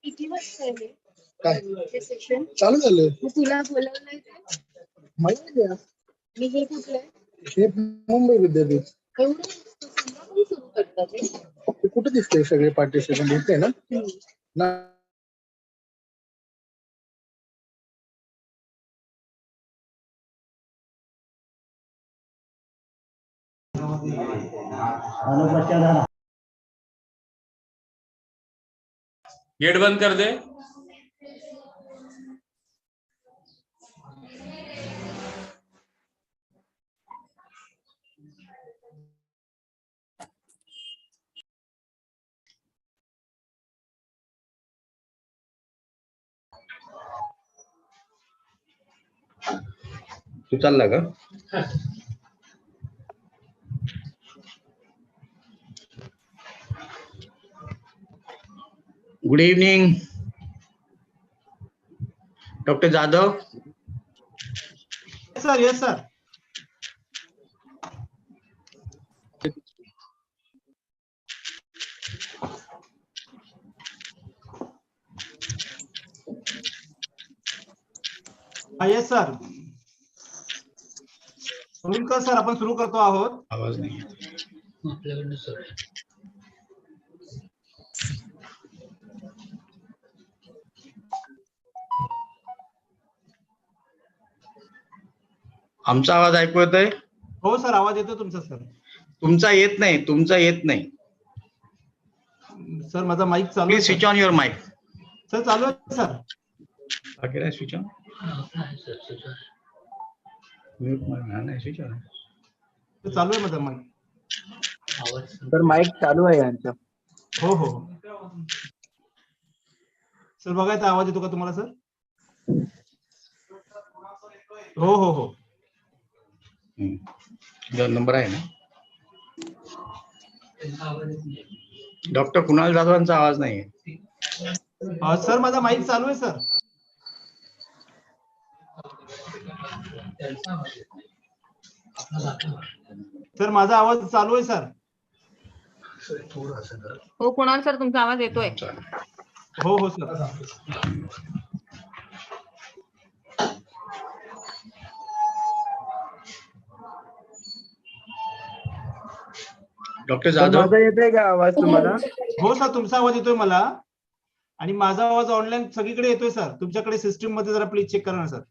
किती वाजता आहे काय हे सेशन? चालू झालं? तुला बोलवलंय ते? माहिती आहे मी हे कुठलं आहे? हे मुंबई विद्यापीठ. एवढं संध्याकाळी सुरू करतात ते? ते कुठे दिसतंय सगळे पार्टिसिपंट दिसतंय ना? ना गेट बंद कर दे. तू चालला का? Good evening doctor Jadhav. Sir yes sir. Yes sir. Sir आपण सुरू करतो आहोत. आवाज नाही आपल्याकडनं सर. आमचा आवाज ऐकू येतोय? हो सर आवाज येतो तुमचा सर. तुमचा येत नाही, तुमचा येत नाही. सर माझा माईक चालू आहे. Please switch on your mike. Sir चालू आहे सर. बाकी स्विच ऑन. म्यूट नाही स्विच ऑन. चालू आहे माझा माईक. तर माईक चालू आहे यांचा. हो हो सर. बघायचा आवाज येतो का तुम्हाला सर? हो हो हो. नंबर आहे ना. डॉक्टर कुणाल जाधवांचा आवाज नाही आहे. सर माझा माईक चालू आहे सर. सर माझा आवाज चालू आहे सर. हो कुणाल सर तुमचा आवाज येतोय. हो हो सर. डॉक्टर जाधव माझा येतोय का आवाज तुम्हाला? हो सर तुमचा आवाज येतोय मला आणि माझा आवाज ऑनलाईन सगळीकडे येतोय सर. तुमच्याकडे सिस्टीम मध्ये जरा प्लीज चेक करा ना सर.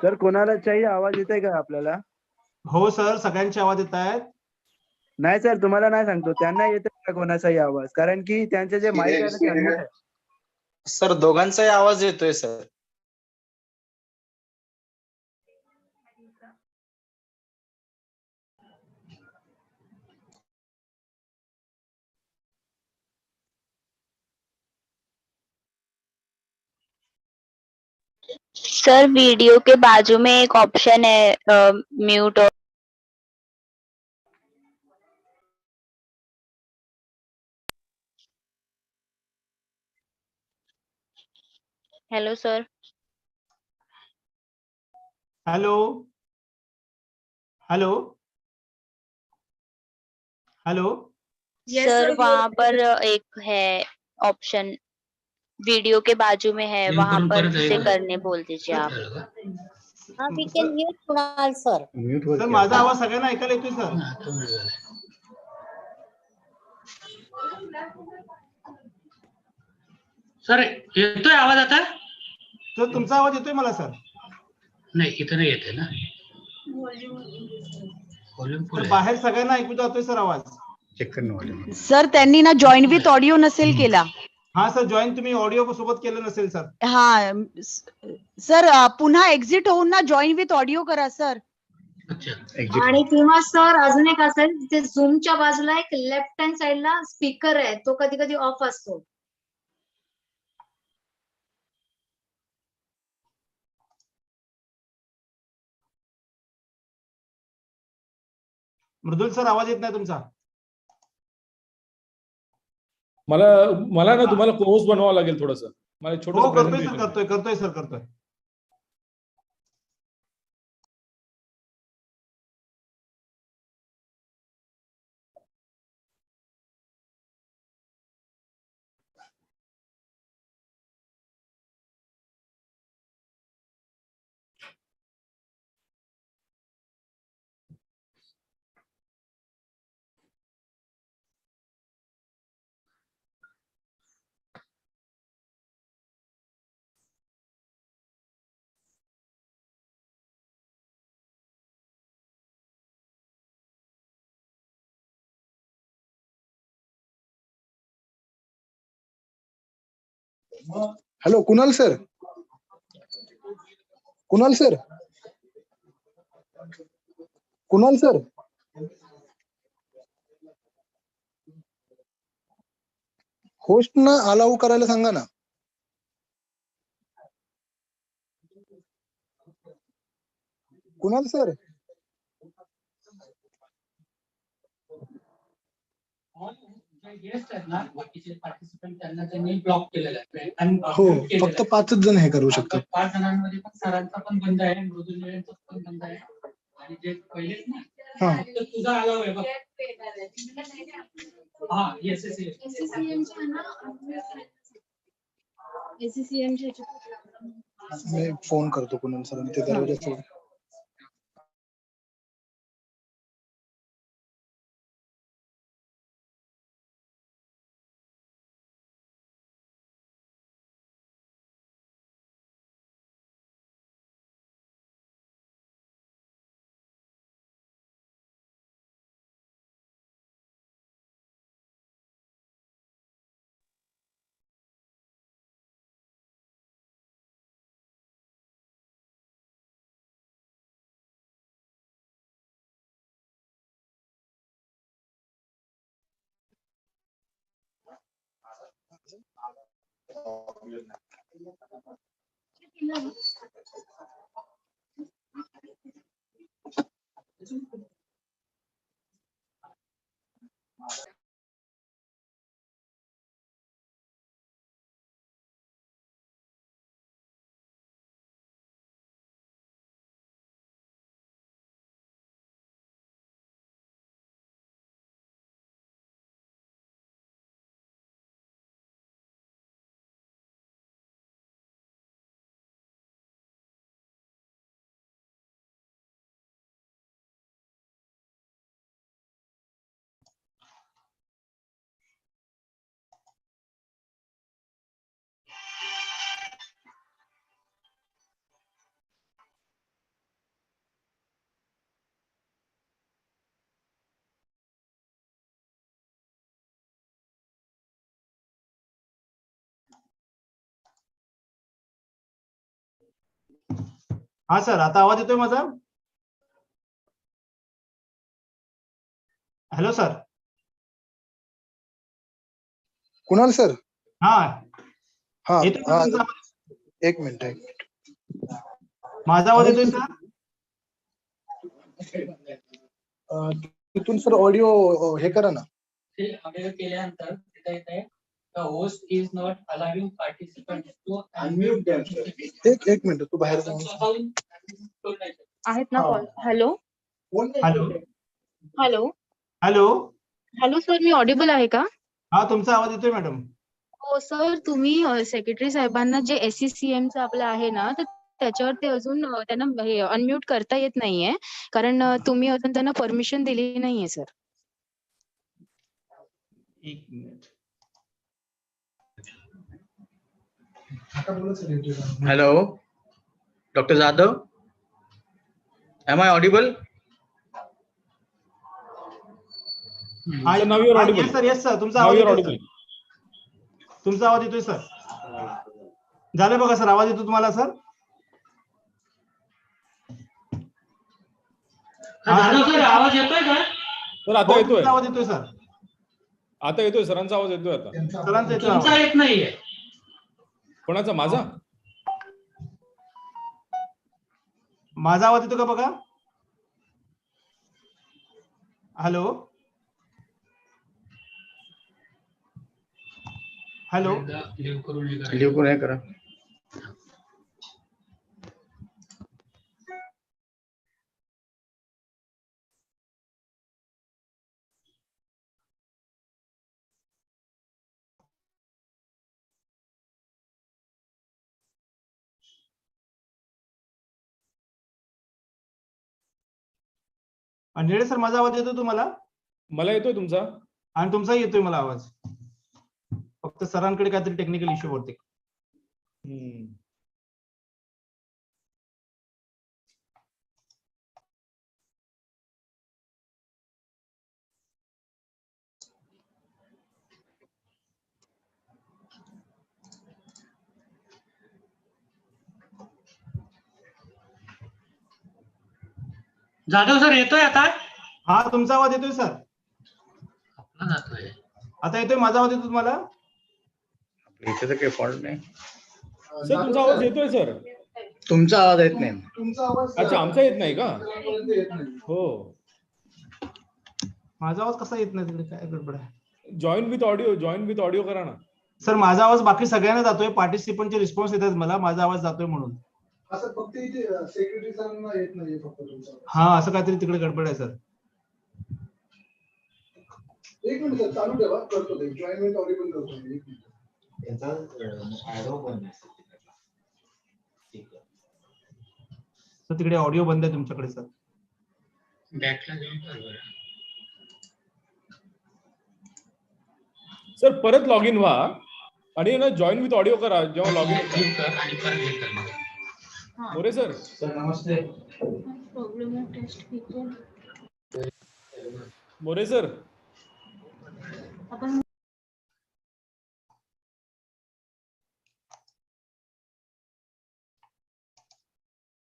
सर कोणालाही आवाज येतोय का आपल्याला? हो सर सगळ्यांचे आवाज येत आहेत. नाही सर तुम्हाला नाही सांगतो, त्यांना येतोय का कोणाचाही आवाज? कारण की त्यांचे जे माईक आहे ना ते unmute आहे. सर दोघांचाही आवाज येतोय सर. सर वीडियो के बाजू में एक ऑप्शन है mute. Hello sir. Hello hello hello. Sir वहाँ पर एक है ऑप्शन वीडियो के बाजू में है, वहाँ पर से करने बोल दीजिए आप. We can mute Kunal sir. Mute sir माझा आवाज सगळ्यांना ऐकायला येतोय सर. सर येतोय आवाज आता? सर तुमचा आवाज येतोय मला सर. नाही इथं नाही येते ना. व्हॉल्यूम फुल तर आहे. बाहेर सगळ्यांना ऐकू जातोय सर आवाज. चेक करणं. सर त्यांनी ना जॉईन विथ ऑडिओ नसेल केला. हा सर जॉईन तुम्ही ऑडिओ सोबत केलं नसेल सर. हा सर पुन्हा एक्झिट होऊन ना जॉईन विथ ऑडिओ करा सर. अच्छा. आणि किंवा सर अजून एक असेल ते झूमच्या बाजूला एक लेफ्ट हँड साइडला स्पीकर आहे, तो कधी कधी ऑफ असतो. मृदुल सर आवाज येत नाही तुमचा. मला ना तुम्हाला कोहोस्ट बनवावं लागेल थोडंसं. मला हो छोटं करतोय सर, प्रेझेंटेशन करतोय सर, करतोय. Hello Kunal sir, Kunal sir, Kunal sir, host ना अलाउ करायला सांगा ना. कुणाल सर, ब्लॉक केलेला हो फक्त 5च जण हे करू शकतात. 5 जणांमध्ये पण सरांचा पण बंद आहे, मृदुंजयांचा पण बंद आहे, आणि जे पहिलेच ना हा तर तुझा अलाव आहे बघ. हा येस येस येस. SCCM चे ना SCCM चे मी फोन करतो कुणाल सर, ते दरवाजा सोड. हा सर, आता आवाज येतोय माझा? Hello sir. कुणाल सर, हा हा येतोय का हा तुमचा आवाज? एक मिनिट. माझा आवाज येतोय सर? तिथून सर ऑडिओ हे करा ना. ते अपडेट केल्यानंतर तिथे येते the host is not allowing participants to unmute themselves. एक मिनिट, तू बाहेर जाऊन आहेत ना हा. Call. Hello hello hello hello. Hello sir, मी ऑडिबल आहे का? हा तुमचा आवाज येतोय मॅडम. हो सर, तुम्ही सेक्रेटरी साहेबांना जे SCCM चं आपलं आहे ना, तर त्याच्यावर ते अजून त्यांना हे अनम्यूट करता येत नाहीये, कारण तुम्ही अजून त्यांना परमिशन दिली नाहीये सर. एक minute. Hello doctor Jadhav, am I audible? Sir now your audible. Yes sir, yes sir, तुमचा नाव आवाज युअर येतोय ऑडिबल. सर. तुमचा आवाज येतोय सर. झालं बघा सर, आवाज येतो तुम्हाला सर? जाधव सर, आवाज येतोय का? सर आता हो, येतोय. तुमचा आवाज येतोय सर. आता येतोय, सरांचा आवाज येतोय आता. सरांचा येतोय तुमचा आवाज. येत नाहीये. कोणाचा? माझा? माझा आवाज येतो का बघा? Hello hello. लिव्ह करून हे करा. निळे सर, माझा आवाज येतो तुम्हाला? मला येतोय तुमचा. आणि तुमचाही येतोय मला आवाज. फक्त सरांकडे काहीतरी टेक्निकल इश्यू होते. जाधव सर येतोय आता? हा, तुमचा आवाज येतोय सर. जातोय. आता येतोय माझा आवाज येतो तुम्हाला? इथे तर काही फॉल्ट नाही. सर तुमचा आवाज येतोय सर. तुमचा आवाज येत नाही. तुमचा आवाज अच्छा, आमचा येत नाही का? येत नाही. हो. माझा आवाज कसा येत नाही तिकडे? काय गडबड आहे? जॉईन विथ ऑडिओ करा ना. सर माझा आवाज बाकी सगळ्यांना जातोय. पार्टिसिपंटचे रिस्पॉन्स येतात मला. माझा आवाज जातोय म्हणून. असं फक्त इथे सेक्रेटरी सरांना येत नाही फक्त तुमचा. हा, असं काहीतरी तिकडे गडबड आहे सर. एक मिनिट सर, चालू ठेवा, करतो ते. जॉईन विथ ऑडिओ पण करतो मी. एक मिनिट. तर तिकडे ऑडिओ बंद आहे तुमच्याकडे सर. बॅकला जाऊन बरोबर. सर परत लॉग इन व्हा आणि ना जॉईन विथ ऑडिओ करा जेव्हा लॉग इन कर आणि परत हे कर. मोरे सर. सर नमस्ते. प्रॉब्लेम आहे टेस्ट पीपल. मोरे सर. आपण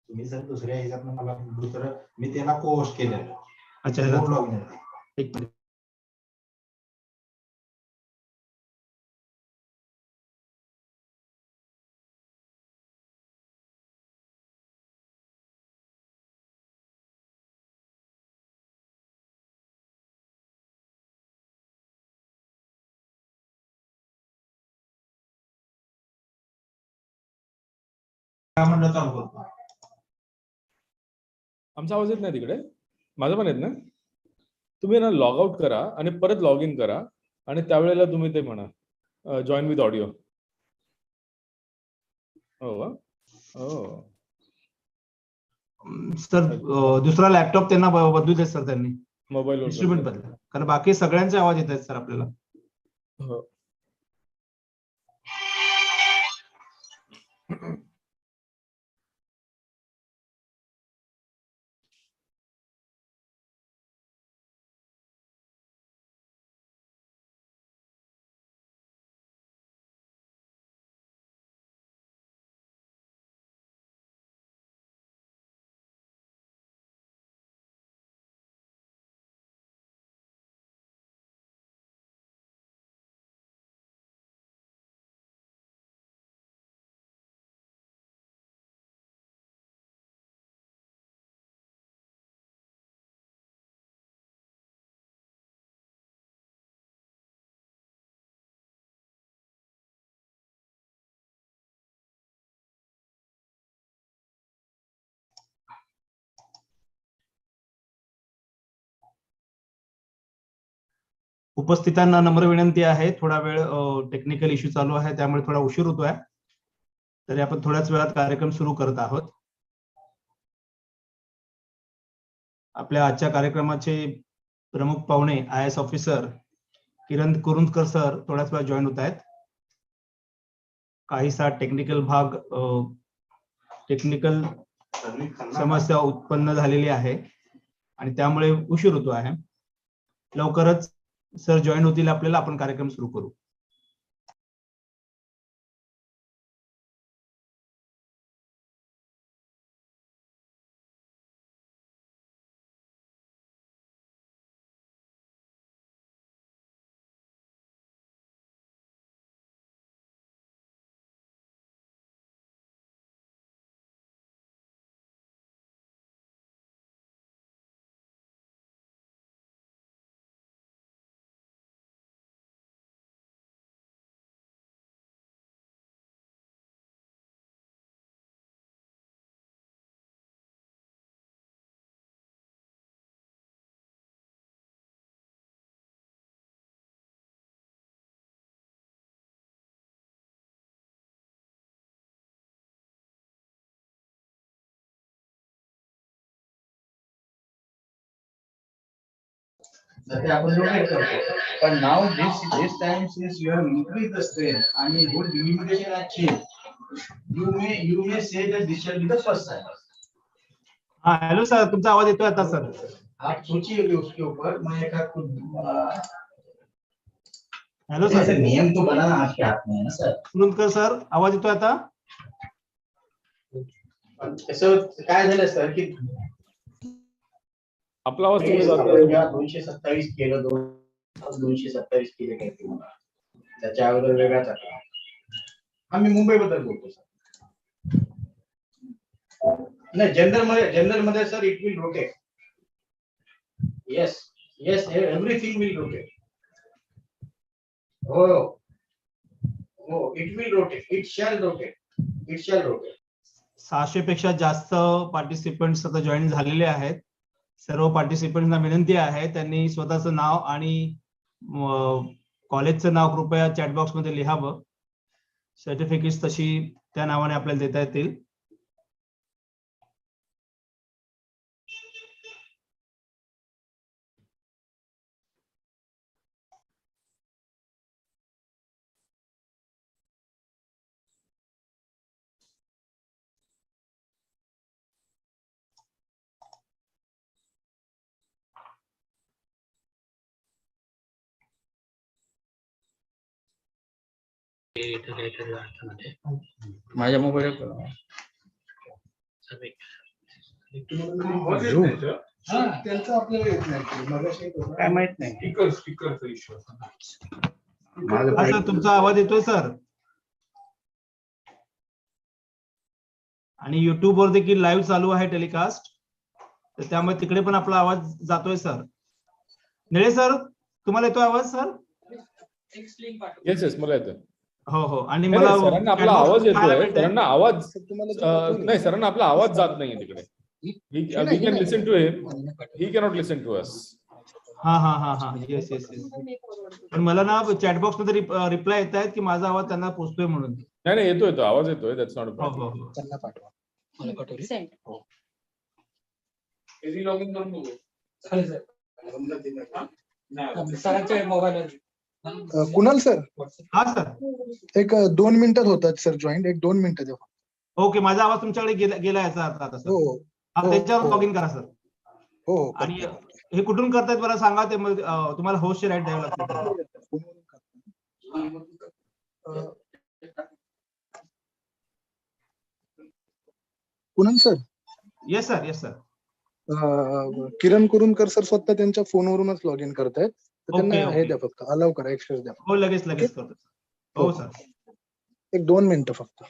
तुम्ही सर दुसऱ्या ह्याच्यातनं मला दुसरं मी त्याला पोस्ट केलेलं. अच्छा, लॉग इन. एक मिनिट. काय म्हणलं चालू करतो. आमचा आवाज येत नाही तिकडे? माझा पण येत ना? तुम्ही ना लॉग आउट करा आणि परत लॉग इन करा आणि त्यावेळेला तुम्ही ते म्हणा जॉईन विथ ऑडिओ. हो का? हो सर दुसरा लॅपटॉप त्यांना बदलू देत सर. त्यांनी मोबाईल इन्स्ट्रुमेंट बदला, कारण बाकी सगळ्यांचे आवाज येत आहेत सर आपल्याला. हो. उपस्थितांना नम्र विनंती आहे, थोडा वेळ टेक्निकल इश्यू चालू आहे त्यामुळे थोडा उशीर होतोय. तरी आपण थोड्याच वेळात कार्यक्रम सुरू करत आहोत. आपल्या आजच्या कार्यक्रमाचे प्रमुख पाहुणे IAS ऑफिसर किरण कुरुंदकर सर थोड्याच वेळात जॉईन होत आहेत. काहीसा टेक्निकल भाग टेक्निकल समस्या उत्पन्न झालेली आहे आणि त्यामुळे उशीर होतो आहे. लवकरच सर जॉईन होतील आपल्याला, आपण कार्यक्रम सुरू करू. तर ते आपण रोटेट करतो. पण नाव this time since you have increase the strength आणि good delimitation has change you may say that this shall be the first time. हाँ हेलो सर, तुमचा आवाज येतोय आता सर. आप सोचिए उसके ऊपर मैं एक हेलो सर. नियम तो बनाना आपके हाथ में है ना सर. कुरुंदकर सर, आवाज येतोय आता? असं काय झालं सर की आपला आवाज तुम्ही जातोय. 227 केलं 227 केले काय तुम्हाला त्याच्या अगोदर वेगळाच आकडा. आम्ही मुंबई बद्दल बोलतो सर. नाही जनरल मध्ये sir it will rotate. Yes yes everything will rotate. हो हो it will rotate. It shall rotate. 600 पेक्षा जास्त पार्टिसिपंट्स आता जॉईन झालेले आहेत. सर्व पार्टिसिपंटना विनंती आहे त्यांनी स्वतःचं नाव आणि कॉलेजचं नाव कृपया चॅट बॉक्स मध्ये लिहावं. सर्टिफिकेट्स तशी त्या नावाने आपल्याला देता येतील. माझ्या मोबाईल त्यांचं आपल्याला येत नाही मगाशी काय माहित नाही. स्पीकरचा इश्यू. हा सर, तुमचा आवाज येतोय सर. आणि युट्यूब वर देखील लाईव्ह चालू आहे टेलिकास्ट, तर त्यामुळे तिकडे पण आपला आवाज जातोय सर. निळे सर, तुम्हाला येतोय आवाज सर? येस येस मला येतोय. हो हो. आणि नाही, मला नाही, सरांना आपला chat box आवाज मध्ये पाहायला येतोय. मिळतंय. सरांना आवाज नाही, सरांना आपला आवाज जात नाहीये तिकडे. We can listen to him. He cannot listen to us. हा हा हा हा येस येस येस. पण मला ना चॅट बॉक्स मध्ये रिप्लाय येत आहेत की माझा आवाज त्यांना पोहोचतोय म्हणून. नाही नाही येतोय आवाज येतोय. दॅट्स नॉट अ हो प्रॉब्लेम. हो हो. त्यांना पाठवा. मला पाठवली. लॉग इन करून बघू. चालेल सर. सरांच्या मोबाईलवर. कुणाल सर हा सर. एक 2 मिनिटात होतात सर जॉईन. एक 2 मिनिटं द्या. ओके, माझा आवाज तुमच्याकडे गेला याचा अर्थ आता सर. हो हा, त्याच्यावर लॉग इन करा सर. हो आणि हे कुठून करतायत बरं सांगा. ते मग तुम्हाला होस्टचे राईट द्यावे लागतील. Kunal sir yes sir. Yes sir. Kiran Kurundkar sir स्वतः त्यांच्या फोनवरूनच लॉग इन करतायत. तर त्यांना ओके, हे ओके. द्या फक्त अलाव करा. एक्सेस द्या. हो लगेच करतो. हो सर. एक 2 मिनिटं फक्त.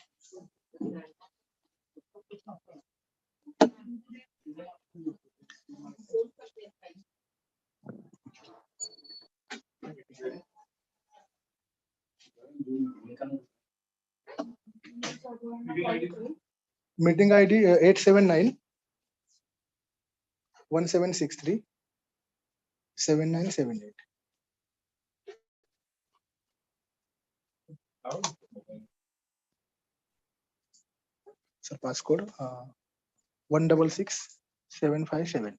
Meeting ID 879-1763-7978. Sir passcode 166757.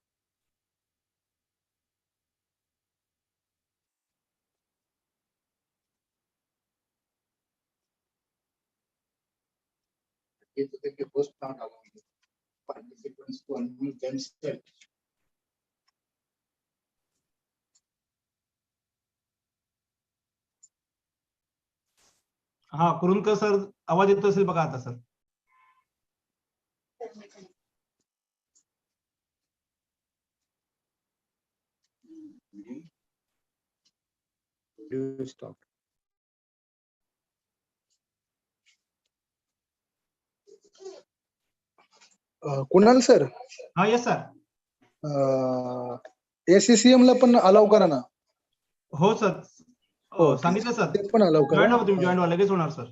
The host not allowing participants to unmute themselves. हा कुरुंदकर सर, आवाज येतो असेल बघा आता सर. स्टॉप. कुणाल सर. हा येस सर. ACCM ला पण अलाव करा ना. हो सर. सांगितलं सर. ते पण अलाव करा. जॉईन हो तुम्ही. जॉईन व्हा, लगेच होणार सर.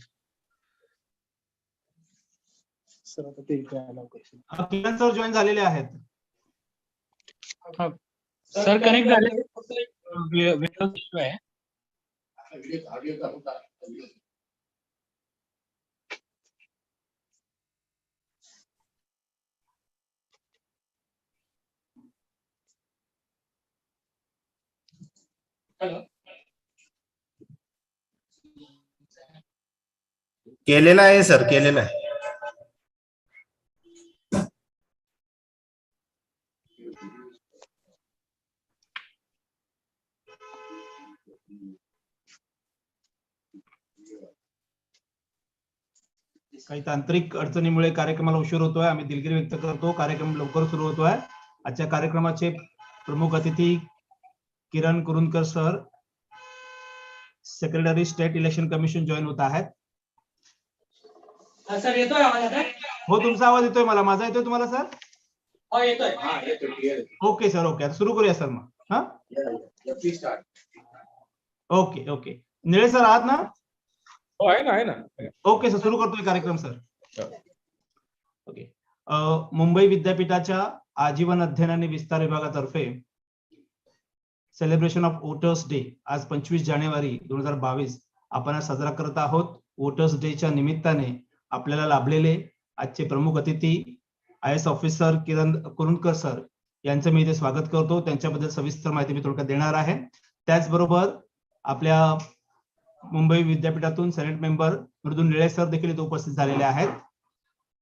सर आता ते इथे अलाव करशील. किरण सर जॉईन झालेले आहेत. सर कनेक्ट झाले. विंडोज इश्यू आहे. हॅलो. केलेला आहे सर, केलेला आहे. काही तांत्रिक अडचणीमुळे कार्यक्रमाला उशीर होतोय. आम्ही दिलगिरी व्यक्त करतो. कार्यक्रम लवकर सुरू होतोय. आजच्या कार्यक्रमाचे प्रमुख अतिथी Kiran Kurundkar sir, secretary state election commission join होत आहेत. सर येतोय आवाज आता? हो, तुमचा आवाज येतोय मला. माझा येतोय तुम्हाला सर? हो येतोय. Okay sir, okay. आता सुरू करूया सर मग. हा, ओके ओके. निळे सर आहात ना? हो, आहे ना, आहे ना. ओके सर, सुरू करतोय कार्यक्रम सर. ओके. मुंबई विद्यापीठाच्या आजीवन अध्ययन आणि विस्तार विभागातर्फे सेलिब्रेशन ऑफ वोटर्स डे आज 25 जानेवारी 2022 आपण आज साजरा करत आहोत. वोटर्स डेच्या निमित्ताने आपल्याला लाभलेले आजचे प्रमुख अतिथी IAS ऑफिसर किरण कुरुंदकर सर यांचं मी इथे स्वागत करतो. त्यांच्याबद्दल सविस्तर माहिती मी थोडक्यात देणार आहे. त्याचबरोबर आपल्या मुंबई विद्यापीठातून सेनेट मेंबर मृदुल निळे सर देखील इथे उपस्थित झालेले आहेत.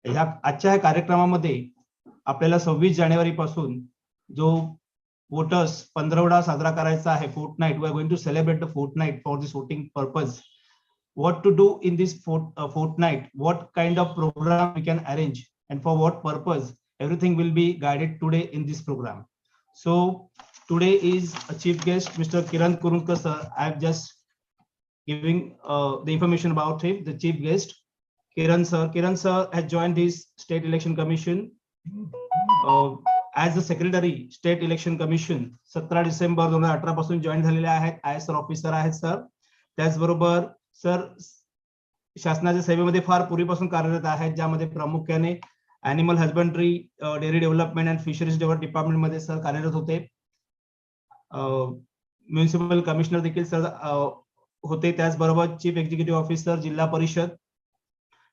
आजच्या ह्या कार्यक्रमामध्ये आपल्याला 26 जानेवारी पासून जो वोटर्स पंधरवडा साजरा करायचा आहे, fortnight. We are going to celebrate the fortnight for this voting purpose. What to do in this fortnight, what kind of program we can arrange and for what purpose, everything will be guided today in this program. So today is a chief guest Mr. Kiran Kurundkar sir. I am just giving the information about him. The chief guest Kiran sir has joined this state election commission as the secretary state election commission 17 December 2018 पासून join झालेले आहेत. IAS officer आहेत sir. त्याचबरोबर sir शासनाच्या सेवेमध्ये फार पूर्वीपासून कार्यरत आहेत, ज्यामध्ये प्रामुख्याने animal husbandry, dairy development and fisheries department मध्ये सर कार्यरत होते. म्युनिसिपल कमिशनर देखील सर होते. त्याचबरोबर चीफ एक्झिक्युटिव्ह ऑफिसर जिल्हा परिषद,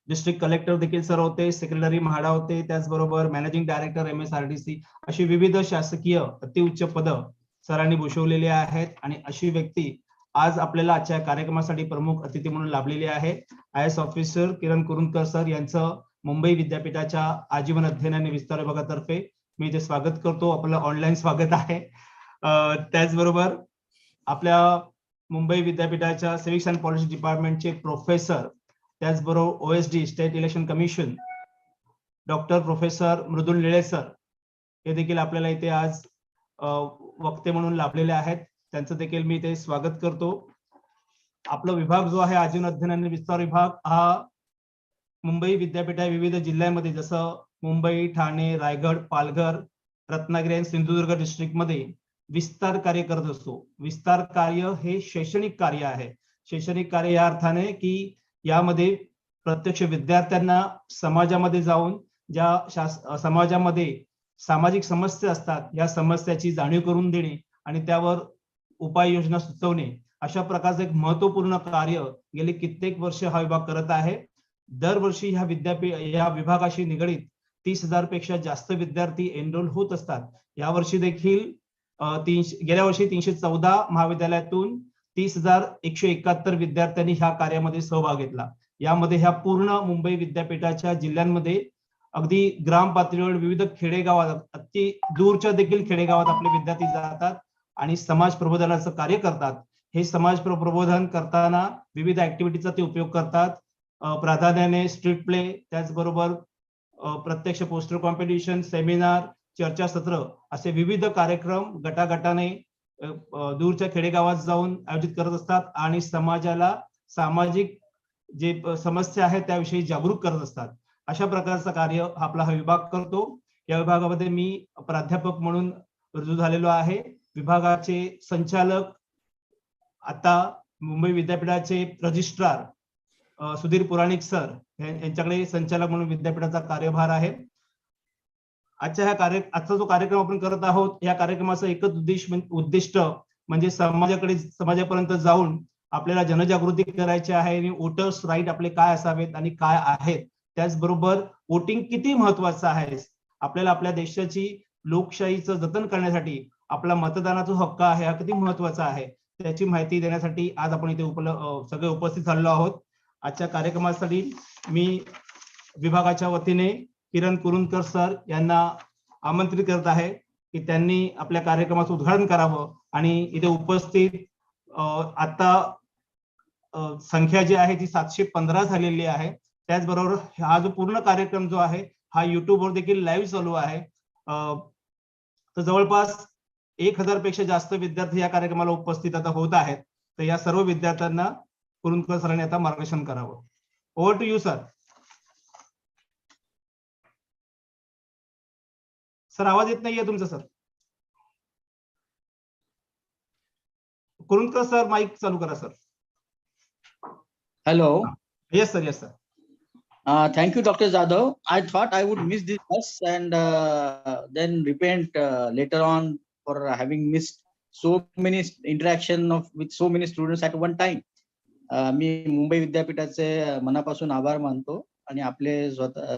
डिस्ट्रिक्ट कलेक्टर देखील सर होते. सेक्रेटरी म्हाडा होते. त्याचबरोबर मॅनेजिंग डायरेक्टर MSRDC. अशी विविध शासकीय अतिउच्च पद सरांनी भूषवलेली आहेत आणि अशी व्यक्ती आज आपल्याला आजच्या कार्यक्रमासाठी प्रमुख अतिथी म्हणून लाभलेली आहे. IAS ऑफिसर किरण कुरुंदकर सर यांचं मुंबई विद्यापीठाच्या आजीवन अध्ययन आणि विस्तार विभागातर्फे मी इथे स्वागत करतो. आपलं ऑनलाईन स्वागत आहे. त्याचबरोबर आपल्या मुंबई विद्यापीठाच्या सिव्हिक्स अँड पॉलिसी डिपार्टमेंटचे प्रोफेसर, त्याचबरोबर OSD state election commission doctor professor Mridul Nile sir हे देखील आपल्याला इथे आज वक्ते म्हणून लाभलेले आहेत. त्यांचं देखील मी इथे स्वागत करतो. आपला विभाग जो आहे आजीवन अध्ययन आणि विस्तार विभाग हा मुंबई विद्यापीठा विविध जिल्ह्यांमध्ये जसं मुंबई, ठाणे, रायगड, पालघर, रत्नागिरी आणि सिंधुदुर्ग डिस्ट्रिक्ट मध्ये विस्तार कार्य करत असतो. विस्तार कार्य हे शैक्षणिक कार्य आहे. शैक्षणिक कार्य या अर्थाने की यामध्ये प्रत्यक्ष विद्यार्थ्यांना समाजामध्ये जाऊन ज्या समाजामध्ये सामाजिक समस्या असतात या समस्याची जाणीव करून देणे आणि त्यावर उपाययोजना सुचवणे अशा प्रकारचं एक महत्वपूर्ण कार्य गेली कित्येक वर्ष हा विभाग करत आहे. दरवर्षी या विभागाशी निगडीत 30,000 पेक्षा जास्त विद्यार्थी एनरोल होत असतात. यावर्षी देखील गेल्या वर्षी 314 महाविद्यालयातून 30,171 विद्यार्थ्यांनी ह्या कार्यामध्ये सहभाग घेतला. यामध्ये ह्या पूर्ण मुंबई विद्यापीठाच्या जिल्ह्यांमध्ये अगदी ग्राम पातळीवर विविध खेडेगावात, अति दूरच्या देखील खेडेगावात आपले विद्यार्थी जातात आणि समाज प्रबोधनाचं कार्य करतात. हे समाज प्रबोधन करताना विविध ऍक्टिव्हिटीचा ते उपयोग करतात. प्राधान्याने स्ट्रीट प्ले, त्याचबरोबर प्रत्यक्ष पोस्टर कॉम्पिटिशन, सेमिनार, चर्चासत्र असे विविध कार्यक्रम गटागटाने दूरच्या खेडेगावात जाऊन आयोजित करत असतात आणि समाजाला सामाजिक जे समस्या आहेत त्याविषयी जागरूक करत असतात. अशा प्रकारचं कार्य आपला हा विभाग करतो. या विभागामध्ये मी प्राध्यापक म्हणून रुजू झालेलो आहे. विभागाचे संचालक आता मुंबई विद्यापीठाचे रजिस्ट्रार सुधीर पुराणिक सर यांच्याकडे संचालक म्हणून विद्यापीठाचा कार्यभार आहे. आजचा जो कार्यक्रम आपण करत आहोत या कार्यक्रमाचं एकच उद्दिष्ट म्हणजे समाजापर्यंत जाऊन आपल्याला जनजागृती करायची आहे आणि वोटर्स राईट आपले काय असावेत आणि काय आहेत, त्याचबरोबर वोटिंग किती महत्वाचं आहे, आपल्याला आपल्या देशाची लोकशाहीचं जतन करण्यासाठी आपला मतदानाचा हक्क आहे हा किती महत्वाचा आहे त्याची माहिती देण्यासाठी आज आपण इथे सगळे उपस्थित झालेलो आहोत. आजच्या कार्यक्रमासाठी मी विभागाच्या वतीने किरण कुरुंदकर सर यांना आमंत्रित करत आहे की त्यांनी आपल्या कार्यक्रमाचं उद्घाटन करावं आणि इथे उपस्थित आता संख्या जी आहे ती 715 झालेली आहे. त्याचबरोबर हा जो पूर्ण कार्यक्रम जो आहे हा युट्यूबवर देखील लाईव्ह चालू आहे. तर जवळपास 1000 पेक्षा जास्त विद्यार्थी या कार्यक्रमाला उपस्थित आता होत आहेत. तर या सर्व विद्यार्थ्यांना कुरुंदकर सरांनी आता मार्गदर्शन करावं. Over to you sir. Sir आवाज येत नाहीये तुमचा सर. कुरुंदकर सर माईक चालू करा sir. Hello. Yes sir, yes sir. Thank you, Dr. Jadhav. I thought I would miss this bus and then repent later on for having missed so many interaction with so many students at one time. मी मुंबई विद्यापीठाचे मनापासून आभार मानतो आणि आपले स्वतः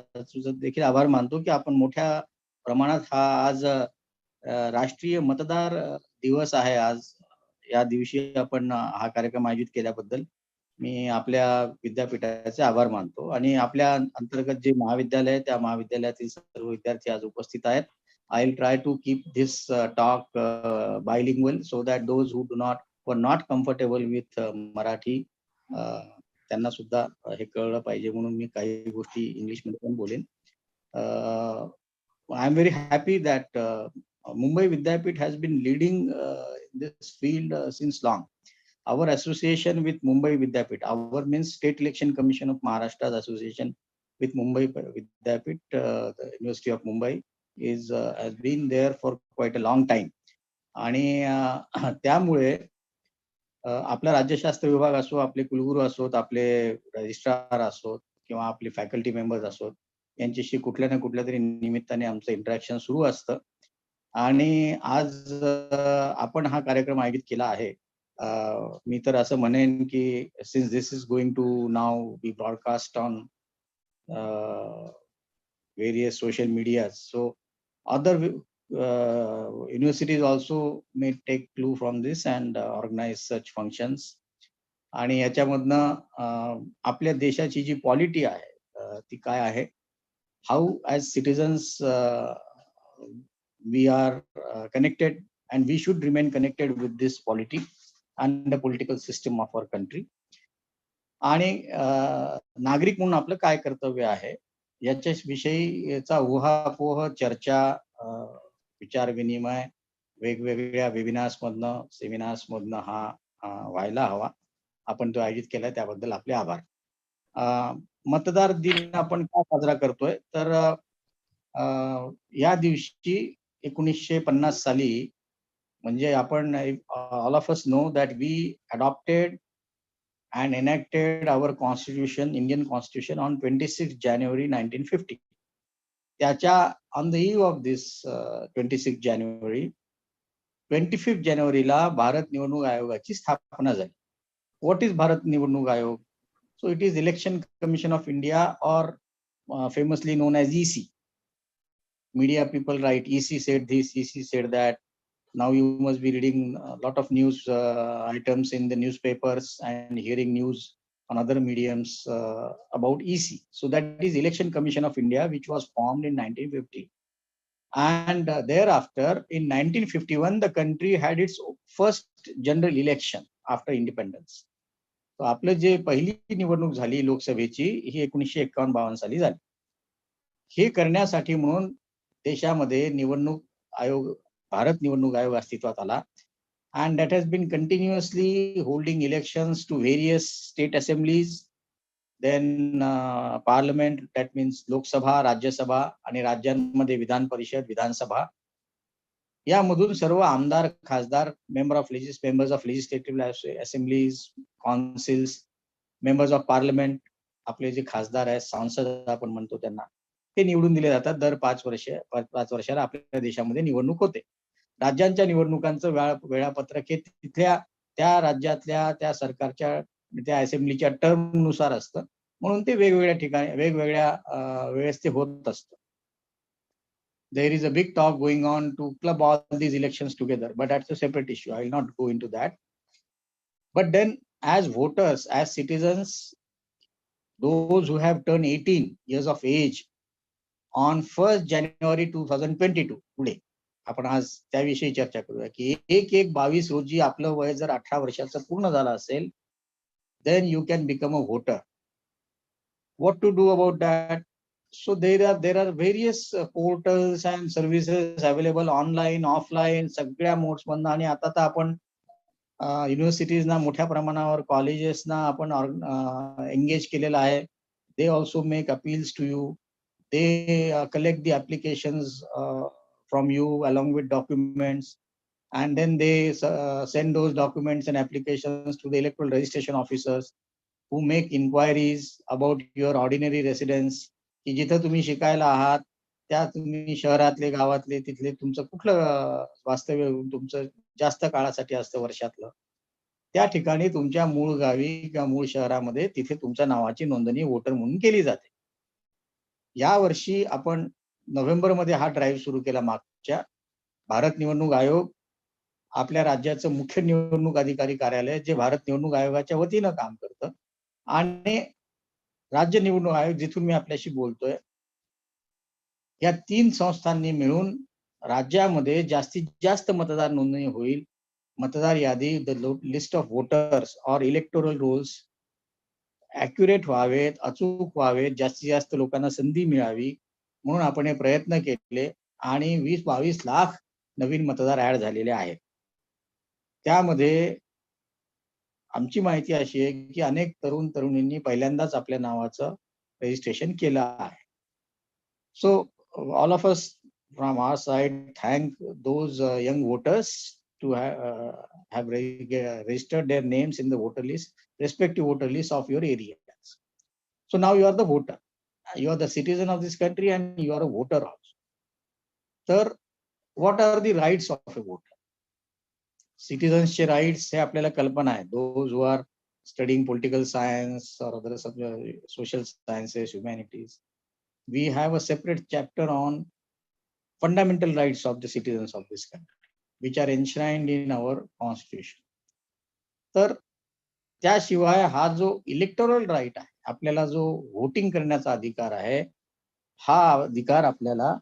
देखील आभार मानतो की आपण मोठ्या प्रमाणात हा आज राष्ट्रीय मतदार दिवस आहे. आज या दिवशी आपण हा कार्यक्रम आयोजित केल्याबद्दल मी आपल्या विद्यापीठाचे आभार मानतो आणि आपल्या अंतर्गत जे महाविद्यालय आहे त्या महाविद्यालयातील सर्व विद्यार्थी आज उपस्थित आहेत. I will try to keep this talk bilingual so that those who were not comfortable with Marathi त्यांना सुद्धा हे कळलं पाहिजे म्हणून मी काही गोष्टी इंग्लिशमध्ये पण बोलेन. I am very happy that Mumbai विद्यापीठ has been leading this field since long. Our association with Mumbai Vidyapit, our means State Election Commission of Maharashtra's association with Mumbai Vidyapit, the University of Mumbai has been there for quite a long time. आणि त्यामुळे आपला राज्यशास्त्र विभाग असो, आपले कुलगुरू असोत, आपले रजिस्ट्रार असोत किंवा आपले फॅकल्टी मेंबर्स असोत, यांच्याशी कुठल्या ना कुठल्या तरी निमित्ताने आमचं इंटरॅक्शन सुरू असतं. आणि आज आपण हा कार्यक्रम आयोजित केला आहे. मी तर असं म्हणेन की since this is going to now be broadcast on various social media, so other universities also may take clue from this and organize such functions. आणि याच्यामधनं आपल्या देशाची जी पॉलिटी आहे ती काय आहे, how as citizens we are connected and we should remain connected with this polity and the political system of our country. आणि नागरिक म्हणून आपलं काय कर्तव्य आहे याच्या विषयीचा उहापोह चर्चा विचार विनिमय वेगवेगळ्या वेबिनार्स मधनं सेमिनार्स मधनं हा व्हायला हवा. आपण तो आयोजित केलाय त्याबद्दल आपले आभार. मतदार दिन आपण का साजरा करतोय तर या दिवशी 1950 साली म्हणजे आपण all of us know that we adopted and enacted our constitution, Indian constitution on 26 January 1950. त्याच्या on the eve of this 26 January, 25 जानेवारीला भारत निवडणूक आयोगाची स्थापना झाली. What is भारत निवडणूक आयोग? So it is Election Commission of India, or famously known as EC. Media people write EC said this, EC said that. Now you must be reading a lot of news items in the newspapers and hearing news on other mediums about EC. So that is Election Commission of India, which was formed in 1950. And thereafter, in 1951, the country had its first general election after independence. So आपलं जे पहिली निवडणूक झाली लोकसभेची ही 1951-52 साली झाली. हे करण्यासाठी म्हणून देशामध्ये निवडणूक आयोग भारत निवडणूक आयोग अस्तित्वात आला. and that has been continuously holding elections to various state assemblies, then parliament, that means Lok Sabha, Rajya Sabha आणि राज्यांमध्ये विधान परिषद, विधानसभा. यामधून सर्व आमदार, खासदार, members of legislative assemblies, councils, members of parliament, आपले जे खासदार आहेत, सांसद आपण म्हणतो त्यांना, ते निवडून दिले जातात. दर 5 वर्षाला आपल्या देशामध्ये निवडणूक होते. राज्यांच्या निवडणुकांचं वेळापत्रक हे तिथल्या त्या राज्यातल्या त्या सरकारच्या त्या असेंब्लीच्या टर्म नुसार असतं, म्हणून ते वेगवेगळ्या ठिकाणी वेगवेगळ्या वेळेस ते होत असतं. There is a big talk going on to club all these elections together, but that's a separate issue. I will not go into that. But then as voters, as citizens, those who have turned 18 years of age on 1st January 2022 today, आपण आज त्याविषयी चर्चा करूया की 1/1/22 रोजी आपलं वय जर 18 वर्षाचं पूर्ण झालं असेल, then you can become a voter. What to do about that? So there are various portals and services available online, offline, सगळ्या मोड्स मधनं. आणि आता तर आपण युनिव्हर्सिटीजना मोठ्या प्रमाणावर, कॉलेजेसना आपण एंगेज केलेलं आहे. They also make appeals to you. They collect the applications from you along with documents, and then they send those documents and applications to the electoral registration officers who make inquiries about your ordinary residence, की जिथं तुम्ही शिकायला आहात त्या तुम्ही शहरातले, गावातले, तिथले तुमचं कुठलं वास्तव्य तुमचं जास्त काळासाठी असतं वर्षातलं, त्या ठिकाणी तुमच्या मूळ गावी किंवा मूळ शहरामध्ये तिथे तुमच्या नावाची नोंदणी वोटर म्हणून केली जाते. या वर्षी आपण नोव्हेंबरमध्ये हा ड्राईव्ह सुरू केला. मागच्या भारत निवडणूक आयोग आपल्या राज्याचं मुख्य निवडणूक अधिकारी कार्यालय, जे भारत निवडणूक आयोगाच्या वतीनं काम करतं, आणि राज्य निवडणूक आयोग, जिथून मी आपल्याशी बोलतोय, या 3 संस्थांनी मिळून राज्यामध्ये जास्तीत जास्त मतदार नोंदणी होईल, मतदार यादी, द लिस्ट ऑफ वोटर्स और इलेक्टोरल रोल्स ॲक्युरेट व्हावेत, अचूक व्हावेत, जास्तीत जास्त लोकांना संधी मिळावी म्हणून आपण हे प्रयत्न केले. आणि 20-22 लाख नवीन मतदार ऍड झालेले आहेत. त्यामध्ये आमची माहिती अशी आहे की अनेक तरुण तरुणींनी पहिल्यांदाच आपल्या नावाचं रजिस्ट्रेशन केलं आहे. So all of us from our side thank those young voters to have registered their names in the voter list, respective voter list of your areas. So now you are the voter. You are the citizen of this country and you are a voter also. So what are the rights of a voter? Citizenship rights हे आपल्याला कल्पना आहे. Those who are studying political science or other social sciences, humanities, we have a separate chapter on fundamental rights of the citizens of this country, which are enshrined in our constitution. तर त्याशिवाय हा जो electoral right आहे, आपल्याला जो voting करण्याचा अधिकार आहे, हा अधिकार आपल्याला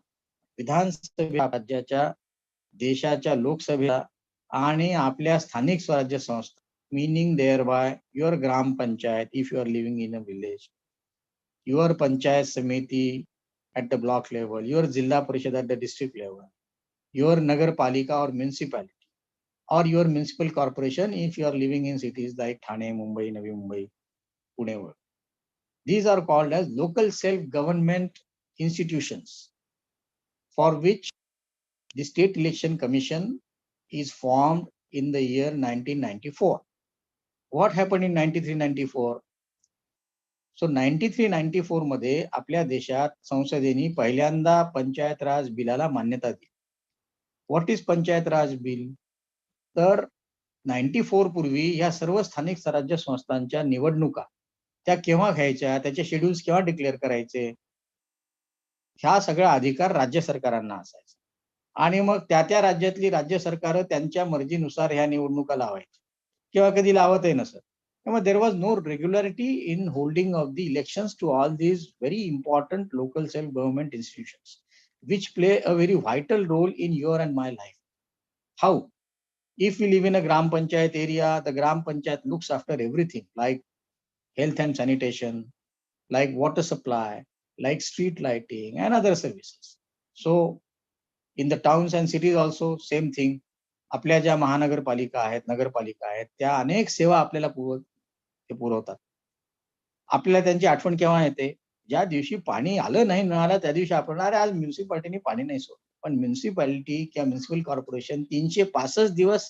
विधानसभा, राज्याच्या, देशाच्या लोकसभेला आणि आपल्या स्थानिक स्वराज्य संस्था, meaning thereby your gram panchayat if you are living in a village, your panchayat samiti at the block level, your jilla parishad at the district level, your nagar palika or municipality, or your municipal corporation if you are living in cities like Thane, Mumbai, Navi Mumbai, Pune. These are called as local self-government institutions, for which the State Election Commission is formed in the year 1994. What happened in 93-94? So 93-94 मध्ये आपल्या देशात संसदेने पहिल्यांदा पंचायत राज बिलाला मान्यता दिली. What is panchayat Raj bill? तर 94 पूर्वी या सर्व स्थानिक स्वराज्य संस्थांच्या निवडणुका त्या केव्हा घ्यायच्या, त्याचे शेड्यूल्स केव्हा डिक्लेअर करायचे, ह्या सगळा अधिकार राज्य सरकारांना असायचा. आणि मग त्या राज्यातली राज्य सरकार त्यांच्या मर्जीनुसार ह्या निवडणुका लावायची किंवा कधी लावतही नसत. त्यामुळे there was no regularity in holding of the elections to all these very important local self government institutions which play a very vital role in your and my life. How? If we live in a gram panchayat area, the gram panchayat looks after everything like health and sanitation, like water supply, like street lighting and other services. So in the towns and cities also same thing. आपल्या ज्या महानगरपालिका आहेत, नगरपालिका आहेत, त्या अनेक सेवा आपल्याला पुरवतात. आपल्याला त्यांची आठवण केव्हा येते? ज्या दिवशी पाणी आलं नाही, मिळालं, त्या दिवशी आपण अरे आज म्युन्सिपाल्टीने पाणी नाही सोडलं. पण म्युन्सिपाल्टी किंवा म्युन्सिपल कॉर्पोरेशन 365 दिवस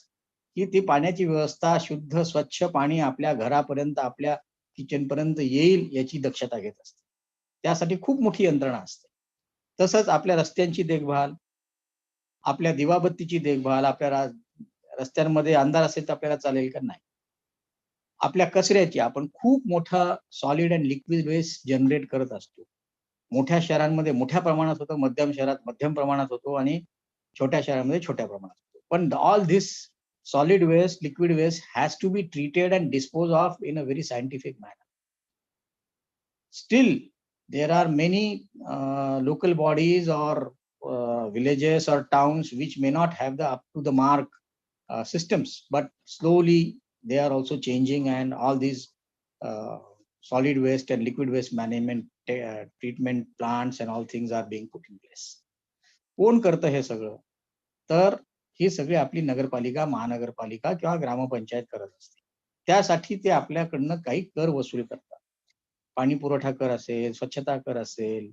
ही ती पाण्याची व्यवस्था, शुद्ध स्वच्छ पाणी आपल्या घरापर्यंत, आपल्या किचन पर्यंत येईल याची दक्षता घेत असते. त्यासाठी खूप मोठी यंत्रणा असते. तसंच आपल्या रस्त्यांची देखभाल, आपल्या दिवाबत्तीची देखभाल, आपल्या रस्त्यांमध्ये अंधार असेल तर आपल्याला चालेल का नाही, आपल्या कचऱ्याची, आपण खूप मोठा solid and liquid waste generate करत असतो. मोठ्या शहरांमध्ये मोठ्या प्रमाणात होतो, मध्यम शहरात मध्यम प्रमाणात होतो आणि छोट्या शहरांमध्ये छोट्या प्रमाणात होतो. पण all this solid waste, liquid waste has to be treated and disposed of in a very scientific manner. Still, there are many local bodies or villages or towns which may not have the up to the mark systems, but slowly they are also changing, and all these solid waste and liquid waste management treatment plants and all things are being put in place. कोण करतं हे सगळं? तर ही सगळी आपली नगरपालिका, महानगरपालिका किंवा ग्रामपंचायत करत असते. त्यासाठी ते आपल्याकडनं काही कर वसूल करतात. पाणी पुरवठा कर असेल, स्वच्छता कर असेल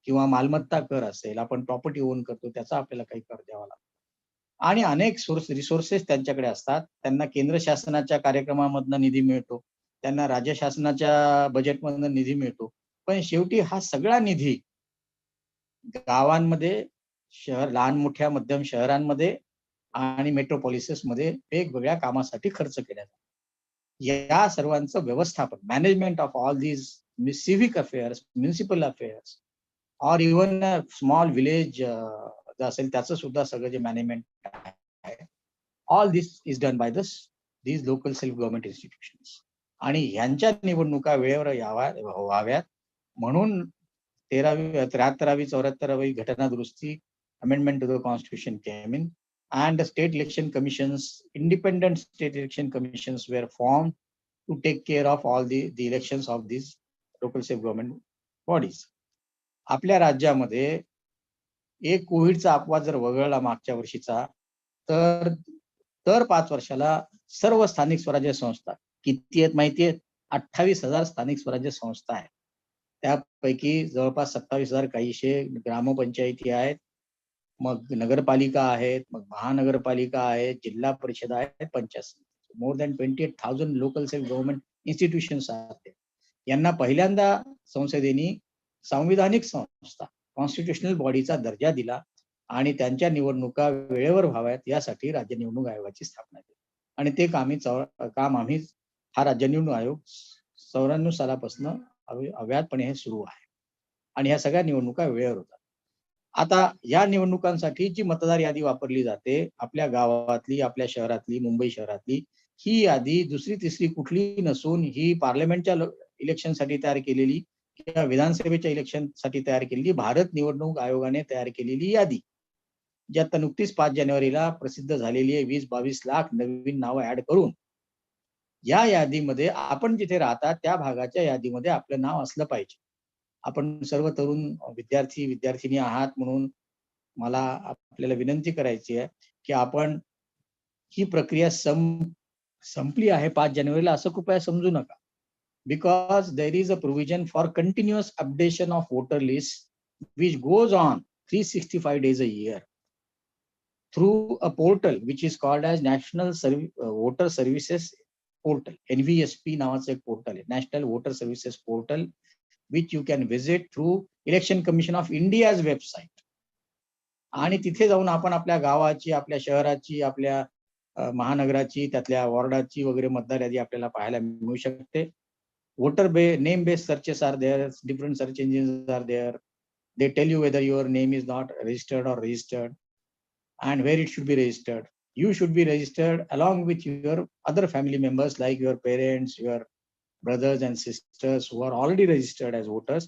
किंवा मालमत्ता कर असेल, आपण प्रॉपर्टी ओन करतो त्याचा आपल्याला काही कर द्यावा लागतो. आणि अनेक रिसोर्सेस त्यांच्याकडे असतात. त्यांना केंद्र शासनाच्या कार्यक्रमामधनं निधी मिळतो, त्यांना राज्य शासनाच्या बजेटमधनं निधी मिळतो. पण शेवटी हा सगळा निधी गावांमध्ये, लहान मोठ्या मध्यम शहरांमध्ये आणि मेट्रोपॉलिसेसमध्ये वेगवेगळ्या कामासाठी खर्च केला जातो. या सर्वांचं व्यवस्थापन, management of all these civic affairs, municipal affairs और इवन स्मॉल विलेज असेल त्याचं सुद्धा सगळं जे मॅनेजमेंट आहे, all this is done by these local self government institutions. आणि ह्यांच्या निवडणुका वेळेवर व्हाव्यात म्हणून 73वी 74वी घटना दुरुस्ती amendment to the constitution came in, and the state election commissions, independent state election commissions were formed to take care of all the elections of these local self government bodies. आपल्या राज्यामध्ये एक कोविडचा अपवाद जर वगळला मागच्या वर्षीचा, तर 5 वर्षाला सर्व स्थानिक स्वराज्य संस्था किती आहेत माहिती आहेत? 28,000 स्थानिक स्वराज्य संस्था आहेत. त्यापैकी जवळपास 27,000 काहीशे ग्रामपंचायती आहेत, मग नगरपालिका आहेत, मग महानगरपालिका आहेत, जिल्हा परिषद आहेत, पंचायत समिती. More than 28,000 local self government institutions आहेत. यांना पहिल्यांदा संसदेने संविधानिक संस्था, कॉन्स्टिट्युशनल बॉडीचा दर्जा दिला आणि त्यांच्या निवडणुका वेळेवर व्हाव्यात यासाठी राज्य निवडणूक आयोगाची स्थापना केली. आणि ते काम आम्ही हा राज्य निवडणूक आयोग 94 सालापासून अव्याहतपणे हे सुरू आहे आणि ह्या सगळ्या निवडणुका वेळेवर होतात. आता या निवडणुकांसाठी जी मतदार यादी वापरली जाते आपल्या गावातली, आपल्या शहरातली, मुंबई शहरातली, ही यादी दुसरी तिसरी कुठली नसून ही पार्लमेंटच्या इलेक्शनसाठी तयार केलेली किंवा विधानसभेच्या इलेक्शनसाठी तयार केलेली भारत निवडणूक आयोगाने तयार केलेली यादी, जी आता नुकतीच 5 जानेवारीला प्रसिद्ध झालेली आहे. 20-22 लाख नवीन नावं ऍड करून या यादीमध्ये आपण जिथे राहता त्या भागाच्या यादीमध्ये आपलं नाव असलं पाहिजे. आपण सर्व तरुण विद्यार्थी आहात म्हणून मला आपल्याला विनंती करायची आहे की आपण ही प्रक्रिया संपली आहे 5 जानेवारीला असं कृपया समजू नका. Because there is a provision for continuous updation of voter list which goes on 365 days a year through a portal which is called as National Voter Services Portal. NVSP नावाचं एक पोर्टल आहे, national voter services portal, which you can visit through Election Commission of India's website. आणि तिथे जाऊन आपण आपल्या गावाची, आपल्या शहराची, आपल्या महानगराची, त्यातल्या वॉर्डाची वगैरे मतदार यादी आपल्याला पाहायला मिळू शकते. Voter name based searches are there, different search engines are there. They tell you whether your name is not registered or registered and where it should be registered. You should be registered along with your other family members like your parents, your brothers and sisters who are already registered as voters.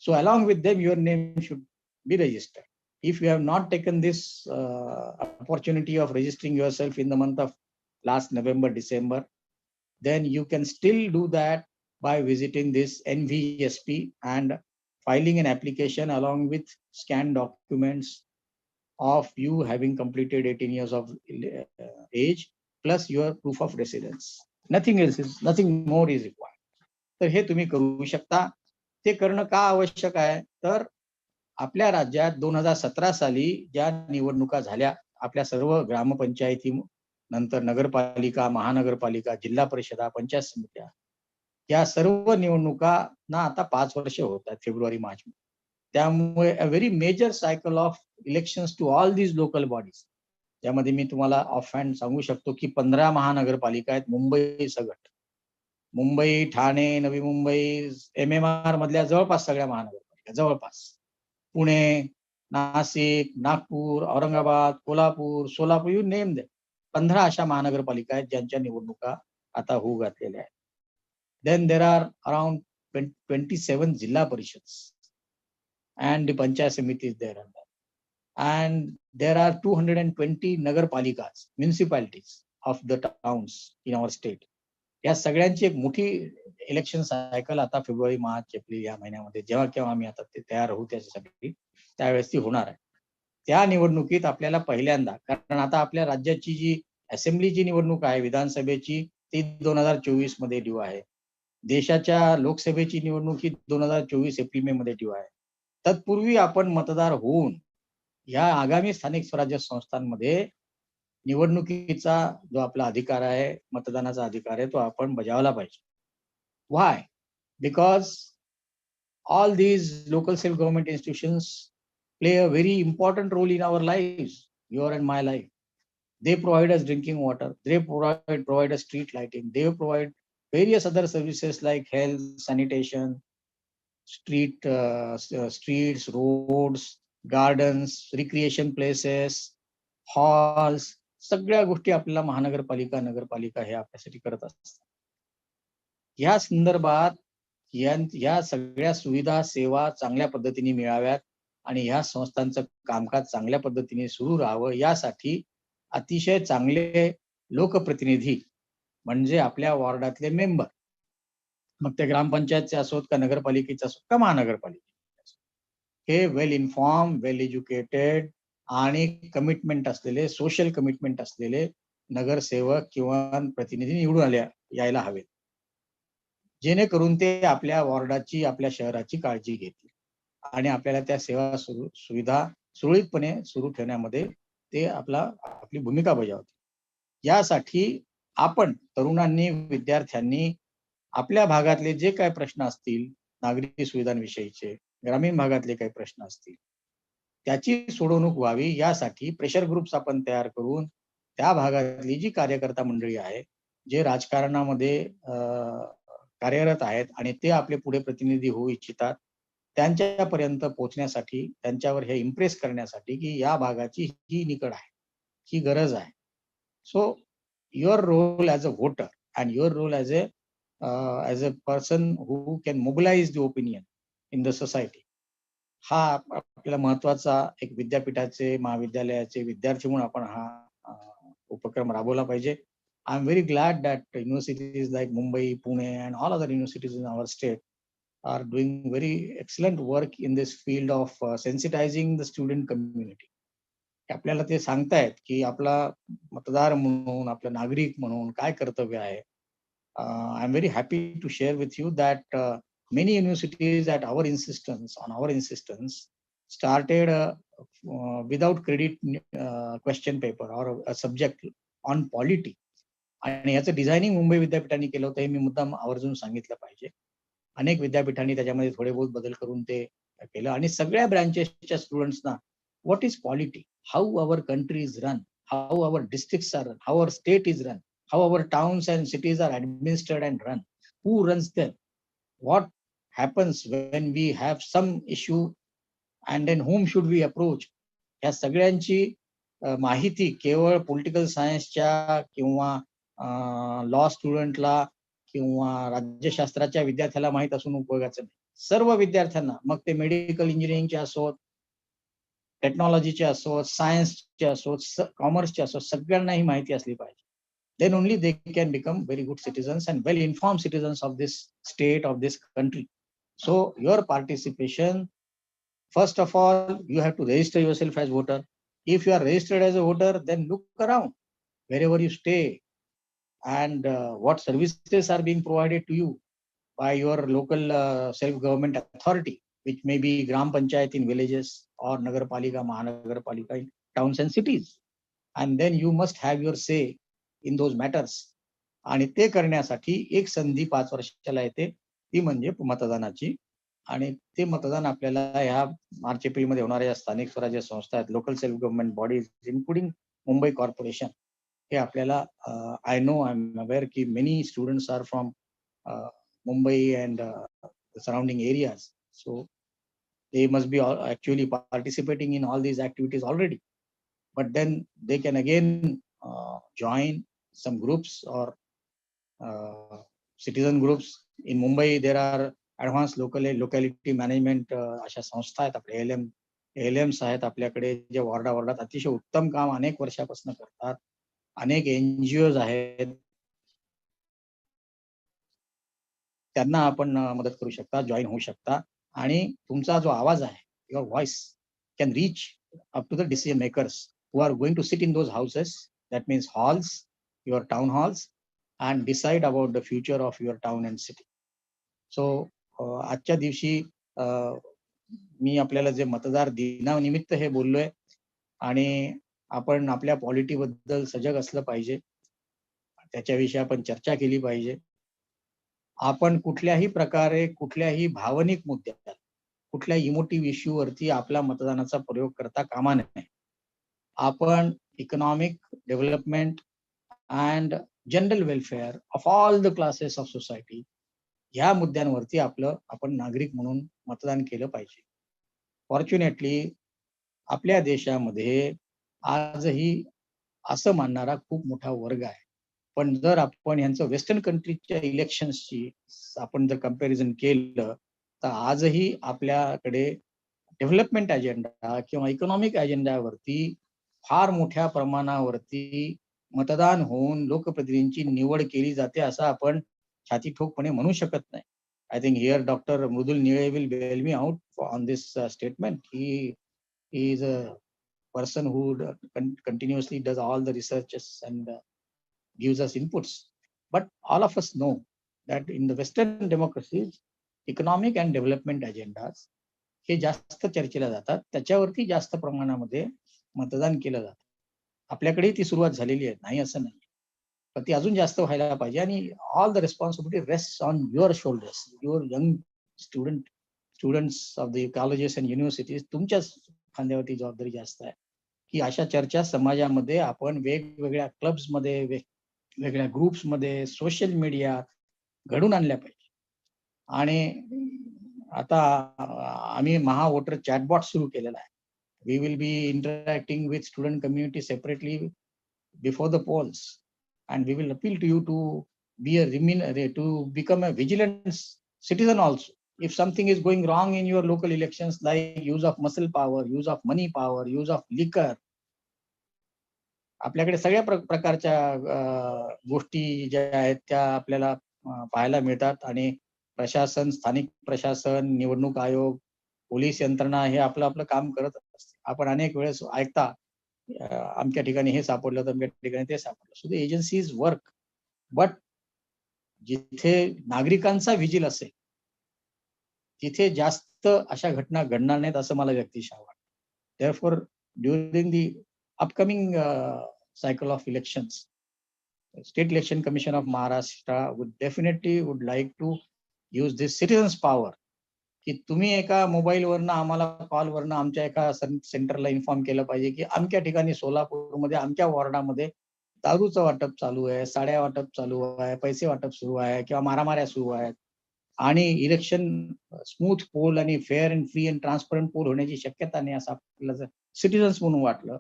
So along with them, your name should be registered. If you have not taken this opportunity of registering yourself in the month of last November, December, then you can still do that by visiting this NVSP and filing an application along with scanned documents of you having completed 18 years of age plus your proof of residence. Nothing more is required. तर हे तुम्ही करू शकता. ते करणं का आवश्यक आहे? तर आपल्या राज्यात 2017 साली ज्या निवडणुका झाल्या, आपल्या सर्व ग्रामपंचायती नंतर नगरपालिका, महानगरपालिका, जिल्हा परिषदा, पंचायत समित्या, या सर्व निवडणुकांना आता 5 वर्ष होत आहेत फेब्रुवारी-मार्च. त्यामुळे a very major cycle of elections to all these local bodies, ज्यामध्ये मी तुम्हाला ऑफ हँड सांगू शकतो की 15 महानगरपालिका आहेत मुंबई सगट. मुंबई, ठाणे, नवी मुंबई, MMR मधल्या जवळपास सगळ्या महानगरपालिका, जवळपास पुणे, नाशिक, नागपूर, औरंगाबाद, कोल्हापूर, सोलापूर, यू नेम दे, 15 अशा महानगरपालिका आहेत ज्यांच्या निवडणुका आता होऊ घातलेल्या आहेत. Then there are around 27 Jilla Parishads and the Panchayat Samitis there. And there are 220 Nagar Palikas, municipalities of the towns in our state. या सगळ्यांची एक मोठी इलेक्शन सायकल आता फेब्रुवारी, मार्च, एप्रिल या महिन्यामध्ये जेव्हा केव्हा आम्ही आता ते तयार होऊ त्याच्यासाठी त्यावेळेस ती होणार आहे. त्या निवडणुकीत आपल्याला पहिल्यांदा, कारण आता आपल्या राज्याची जी असेंब्लीची निवडणूक आहे विधानसभेची ती 2024 मध्ये ड्यू आहे. देशाच्या लोकसभेची निवडणूक ही 2024 एप्रिल मे मध्ये ड्यू आहे. तत्पूर्वी आपण मतदार होऊन या आगामी स्थानिक स्वराज्य संस्थांमध्ये निवडणुकीचा जो आपला अधिकार आहे, मतदानाचा अधिकार आहे, तो आपण बजावला पाहिजे. Why? Because all these local self-government institutions play a very important role in our lives, your and my life. They provide us drinking water, they provide us street lighting, they provide various other services like health, sanitation, streets, roads, gardens, recreation places, halls, सगळ्या गोष्टी आपल्याला महानगरपालिका, नगरपालिका हे आपल्यासाठी करत असतात. या संदर्भात या सगळ्या सुविधा, सेवा चांगल्या पद्धतीने मिळाव्यात आणि ह्या संस्थांचं कामकाज चांगल्या पद्धतीने सुरू राहावं यासाठी अतिशय चांगले लोकप्रतिनिधी म्हणजे आपल्या वॉर्डातले मेंबर, मग ते ग्रामपंचायतचे असोत का नगरपालिकेचे असोत का महानगरपालिकेचे असोत, हे वेल इन्फॉर्म, वेल एज्युकेटेड आणि कमिटमेंट असलेले, सोशल कमिटमेंट असलेले नगरसेवक किंवा प्रतिनिधी निवडून यायला हवेत, जेणेकरून ते आपल्या वॉर्डाची, आपल्या शहराची काळजी घेतील आणि आपल्याला त्या सेवा सुविधा सुरळीतपणे सुरू ठेवण्यामध्ये ते आपली भूमिका बजावतील. यासाठी आपण तरुणांनी, विद्यार्थ्यांनी आपल्या भागातले जे काही प्रश्न असतील, नागरी सुविधांविषयीचे, ग्रामीण भागातले काही प्रश्न असतील, त्याची सोडवणूक व्हावी यासाठी प्रेशर ग्रुप्स आपण तयार करून त्या भागातली जी कार्यकर्ता मंडळी आहे, जे राजकारणामध्ये कार्यरत आहेत आणि ते आपले पुढे प्रतिनिधी होऊ इच्छितात, त्यांच्यापर्यंत पोहोचण्यासाठी, त्यांच्यावर हे इम्प्रेस करण्यासाठी की या भागाची ही निकड आहे, ही गरज आहे. So your role as a voter and your role as a person who can mobilise the opinion in the society, हा आपल्याला महत्वाचा एक विद्यापीठाचे, महाविद्यालयाचे विद्यार्थी म्हणून आपण हा उपक्रम राबवला पाहिजे. I am very glad that universities like Mumbai, Pune and all other universities in our state are doing very excellent work in this field of sensitizing the student community. आपल्याला ते सांगतायत की आपला मतदार म्हणून, आपला नागरिक म्हणून काय कर्तव्य आहे. I am very happy to share with you that many universities at our insistence started without credit question paper or a subject on polity. आणि याचं डिझायनिंग मुंबई विद्यापीठाने केलं होतं, हे मी मुद्दाम आवर्जून सांगितलं पाहिजे. अनेक विद्यापीठांनी त्याच्यामध्ये थोडे बहुत बदल करून ते केलं आणि सगळ्या ब्रँचेसच्या स्टुडंट्सना what is polity, how our country is run, how our districts are run, how our state is run, how our towns and cities are administered and run, who runs them, what happens when we have some issue and then whom should we approach. या सगळ्यांची माहिती केवळ political सायन्सच्या किंवा law स्टुडंटला किंवा राज्यशास्त्राच्या विद्यार्थ्याला माहित असून उपयोगाचं नाही. सर्व विद्यार्थ्यांना, मग ते मेडिकल इंजिनिअरिंगचे असोत, टेक्नॉलॉजीचे असोत, सायन्सचे असोत, कॉमर्सचे असोत, सगळ्यांना ही माहिती असली पाहिजे. Then only they can become very good citizens and well inform citizens of this state, of this country. So your participation, first of all, you have to register yourself as voter. If you are registered as a voter, then look around wherever you stay and what services are being provided to you by your local self-government authority, which may be Gram Panchayat in villages or Nagarpalika, Mahanagarpalika in towns and cities. And then you must have your say in those matters. आणि ते करण्यासाठी एक संधी 5 वर्षाला येते, ती म्हणजे मतदानाची. आणि ते मतदान आपल्याला ह्या मार्च एप्रिल मध्ये होणाऱ्या स्थानिक स्वराज्य संस्था आहेत, local self government bodies including Mumbai corporation, हे आपल्याला आय एम अवेअर की many students are from Mumbai and surrounding areas, so they must be actually participating in all these activities already, but then they can again join some groups or citizen groups. In Mumbai, there are advanced locality management अशा संस्था आहेत, आपले ALMs आहेत आपल्याकडे, जे वॉर्डात अतिशय उत्तम काम अनेक वर्षापासून करतात. अनेक NGOs आहेत, त्यांना आपण मदत करू शकता, जॉईन होऊ शकता. आणि तुमचा जो आवाज आहे, your voice can reach up to the decision makers who are going to sit in those houses, that means halls, your town halls, and decide about the future of your town and city. So आजच्या दिवशी मी आपल्याला जे मतदार दिनानिमित्त हे बोललोय, आणि आपण आपल्या पॉलिटीबद्दल सजग असलं पाहिजे, त्याच्याविषयी आपण चर्चा केली पाहिजे. आपण कुठल्याही प्रकारे कुठल्याही भावनिक मुद्द्यात, कुठल्या इमोटिव्ह इश्यूवरती आपला मतदानाचा प्रयोग करता कामा नये. आपण economic development and general welfare of all the classes of society ह्या मुद्द्यांवरती आपण नागरिक म्हणून मतदान केलं पाहिजे. फॉर्च्युनेटली आपल्या देशामध्ये आजही असं मानणारा खूप मोठा वर्ग आहे. पण जर आपण यांचं वेस्टर्न कंट्रीजच्या इलेक्शन्सची आपण जर कम्पॅरिझन केलं, तर आजही आपल्याकडे डेव्हलपमेंट अजेंडा किंवा इकॉनॉमिक अजेंडावरती फार मोठ्या प्रमाणावरती मतदान होऊन लोकप्रतिनिधींची निवड केली जाते, असं आपण छाती ठोकपणे म्हणू शकत नाही. I think here doctor Mridul Nile will bail me out on this statement. He is a person who continuously does all the researches and gives us inputs. But all of us know that in the Western democracies, economic and development agendas हे जास्त चर्चेला जातात, त्याच्यावरती जास्त प्रमाणामध्ये मतदान केलं जातं. आपल्याकडे ती सुरुवात झालेली आहे, नाही असं नाही, पण ती अजून जास्त व्हायला पाहिजे. आणि all the responsibility rest on your shoulders, your young students of the colleges and universities. तुमच्याच खांद्यावरती जबाबदारी जास्त आहे की अशा चर्चा समाजामध्ये आपण वेगवेगळ्या क्लब्समध्ये, वेगवेगळ्या ग्रुप्समध्ये, सोशल मीडिया घडून आणल्या पाहिजे. आणि आता आम्ही महा वोटर चॅटबॉट सुरू केलेला आहे. We will be interacting with student community separately before the polls, and we will appeal to you to become a vigilant citizen also. If something is going wrong in your local elections, like use of muscle power, use of money power, use of liquor, आपल्याकडे सगळ्या प्रकारच्या गोष्टी ज्या आहेत त्या आपल्याला पाहायला मिळतात. आणि प्रशासन, स्थानिक प्रशासन, निवडणूक आयोग, पोलीस यंत्रणा हे आपलं काम करत असते. आपण अनेक वेळेस ऐकता अमक्या ठिकाणी हे सापडलं तर अमक्या ठिकाणी ते सापडलं. So the agencies work, but जिथे नागरिकांचा विजिल असेल तिथे जास्त अशा घटना घडणार नाहीत असं मला व्यक्तिशः वाटतं. Therefore, during the upcoming cycle of elections, State Election Commission of Maharashtra would like to use this citizens power की तुम्ही एका मोबाईलवरनं आम्हाला कॉलवरनं आमच्या एका सेंटरला इन्फॉर्म केलं पाहिजे की अमक्या ठिकाणी सोलापूरमध्ये अमक्या वॉर्डामध्ये दारूचं वाटप चालू आहे, साड्या वाटप चालू आहे, पैसे वाटप सुरू आहे किंवा मारामाऱ्या सुरू आहेत, आणि इलेक्शन स्मूथ पोल आणि fair and free and transparent poll होण्याची शक्यता नाही असं आपल्याला जर सिटीजन्स म्हणून वाटलं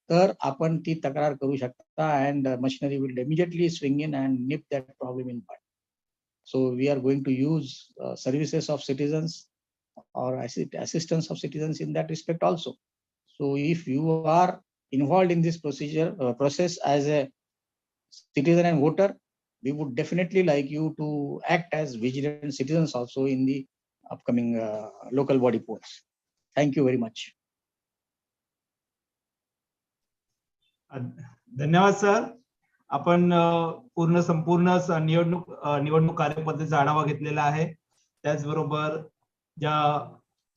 तर आपण ती तक्रार करू शकता. And machinery will immediately swing in and nip that problem in bud. So we are going to use services of citizens or assistance of citizens in that respect also. So if you are involved in this process as a citizen and voter, we would definitely like you to act as vigilant citizens also in the upcoming local body polls. Thank you very much. धन्यवाद sir. आपण संपूर्ण निवडणूक कार्यपद्धतीचा आढावा घेतलेला आहे. त्याचबरोबर ज्या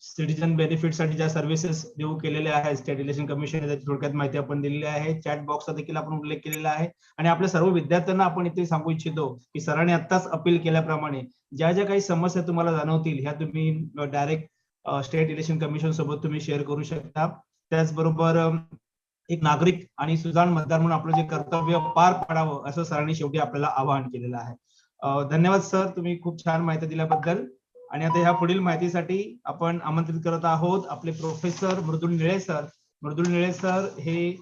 citizen बेनिफिटसाठी ज्या सर्व्हिसेस देऊ केलेल्या आहेत स्टेट इलेक्शन कमिशन, त्याची थोडक्यात माहिती आपण दिलेली आहे. चॅट बॉक्सचा देखील आपण उल्लेख केलेला आहे. आणि आपल्या सर्व विद्यार्थ्यांना आपण इथे सांगू इच्छितो की सरांनी आत्ताच अपील केल्याप्रमाणे ज्या ज्या काही समस्या तुम्हाला जाणवतील ह्या तुम्ही डायरेक्ट स्टेट इलेक्शन कमिशन सोबत तुम्ही शेअर करू शकता. त्याचबरोबर एक नागरिक आणि सुजाण मतदार म्हणून आपलं जे कर्तव्य पार पाडावं असं सरांनी शेवटी आपल्याला आवाहन केलेलं आहे. धन्यवाद सर, तुम्ही खूप छान माहिती दिल्याबद्दल. आणि आता ह्या पुढील माहितीसाठी आपण आमंत्रित करत आहोत आपले प्रोफेसर मृदुल निळे सर, मृदुल निळे सर हे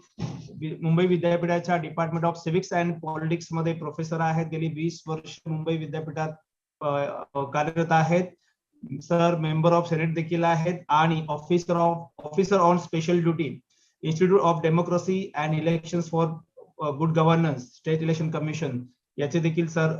मुंबई विद्यापीठाच्या डिपार्टमेंट ऑफ सिव्हिक्स अँड पॉलिटिक्स मध्ये प्रोफेसर आहेत. गेली 20 वर्ष मुंबई विद्यापीठात कार्यरत आहेत. सर मेंबर ऑफ सेनेट देखील आहेत आणि officer on special duty institute of democracy and elections for good governance state election commission याचे देखील सर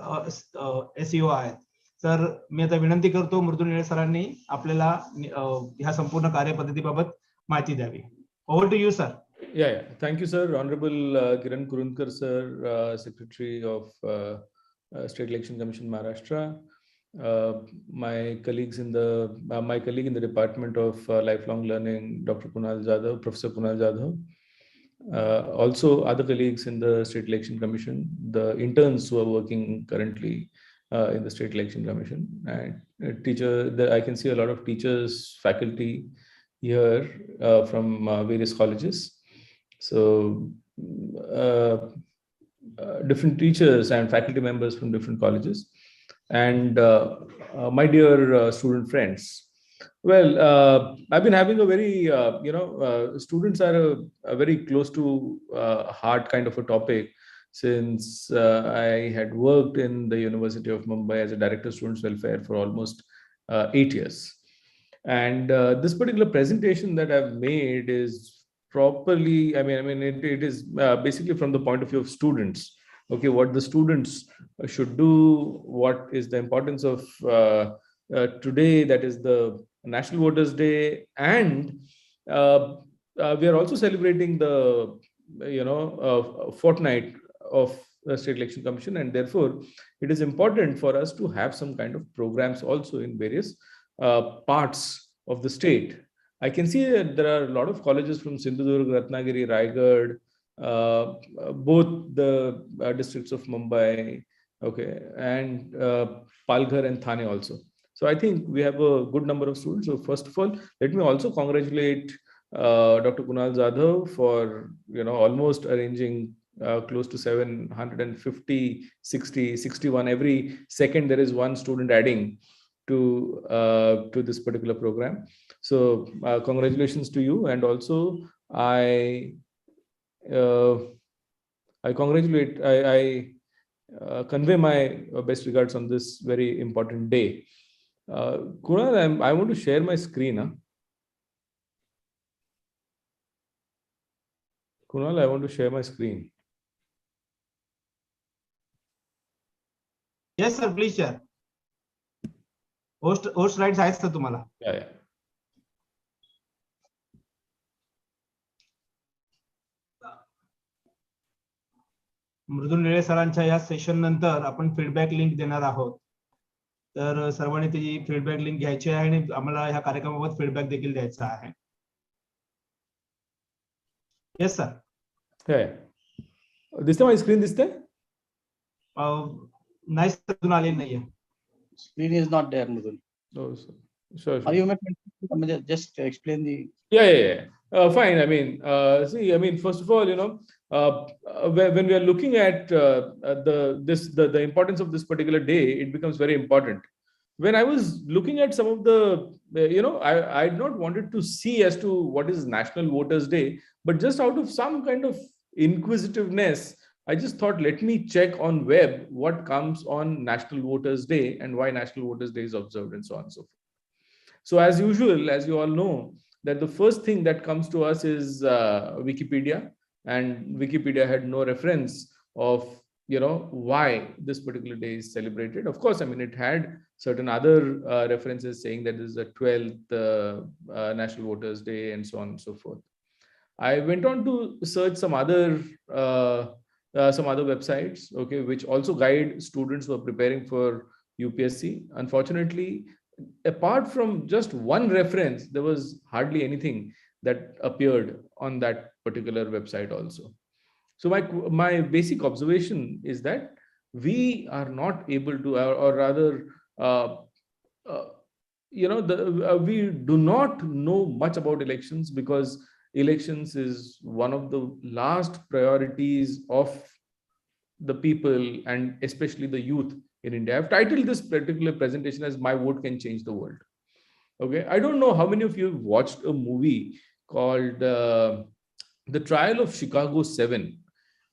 SEO आहेत. सर मी आता विनंती करतो मृदुल निळे सरांनी आपल्याला ह्या संपूर्ण कार्यपद्धतीबाबत माहिती द्यावी. Over to you sir. Yeah. Thank you, sir. Honorable Kiran Kurundkar, sir, Secretary of State Election Commission, Maharashtra. My colleagues in my colleague in the Department of Lifelong Learning, Dr. Kunal Jadhav, Professor Kunal Jadhav. Also, other colleagues in the State Election Commission, the interns who are working currently in the State Election Commission, and I can see a lot of teachers, faculty here from various colleges. So different teachers and faculty members from different colleges, and my dear student friends. Well, I've been having a very students are a very close to heart kind of a topic since I had worked in the University of Mumbai as a director of students welfare for almost 8 years. And this particular presentation that I've made is properly, I mean, it is basically from the point of view of students. Okay, what the students should do, what is the importance of today, that is the National Voters Day, and we are also celebrating the fortnight of the State Election Commission, and therefore it is important for us to have some kind of programs also in various parts of the state. I can see that there are a lot of colleges from Sindhudurg, Ratnagiri, Raigad, both the districts of Mumbai, okay, and Palghar and Thane also. So I think we have a good number of students. So first of all, let me also congratulate Dr. Kunal Jadhav for almost arranging close to 750, 60, 61. Every second there is one student adding to this particular program. So congratulations to you, and also I congratulate, I convey my best regards on this very important day. Kunal, I want to share my screen. Kunal, I want to share my screen. Yes, sir. Please share. Host slides आहेत sir तुम्हाला. Yeah. मृदुल निळे सरांच्या या session नंतर आपण feedback link देणार आहोत. तर सर्वांनी त्याची फीडबॅक लिंक घ्यायची आहे आणि आम्हाला ह्या कार्यक्रमाबाबत फीडबॅक देखील द्यायचा आहे. Yes sir. दिसते माझी स्क्रीन? दिसते नाही सर, अजून आलेली नाहीये. Screen is not there, Mudul. Oh, sure. Are you just explain the? Yeah. Fine. I mean, see, I mean, first of all, when we are looking at the importance of this particular day, it becomes very important. When I was looking at some of the, I not wanted to see as to what is National Voters Day, but just out of some kind of inquisitiveness, I just thought, let me check on web what comes on National Voters Day and why National Voters Day is observed and so on and so forth. So as usual, as you all know, that the first thing that comes to us is Wikipedia, and Wikipedia had no reference of why this particular day is celebrated. Of course, I mean, it had certain other references saying that this is the 12th National Voters Day and so on and so forth. I went on to search some other websites, okay, which also guide students who are preparing for UPSC. Unfortunately, apart from just one reference, there was hardly anything that appeared on that particular website also. So my basic observation is that we are not able to, or rather, we do not know much about elections, because elections is one of the last priorities of the people, and especially the youth in India. I've titled this particular presentation as "My Vote Can Change the World." Okay, I don't know how many of you have watched a movie called The Trial of Chicago 7.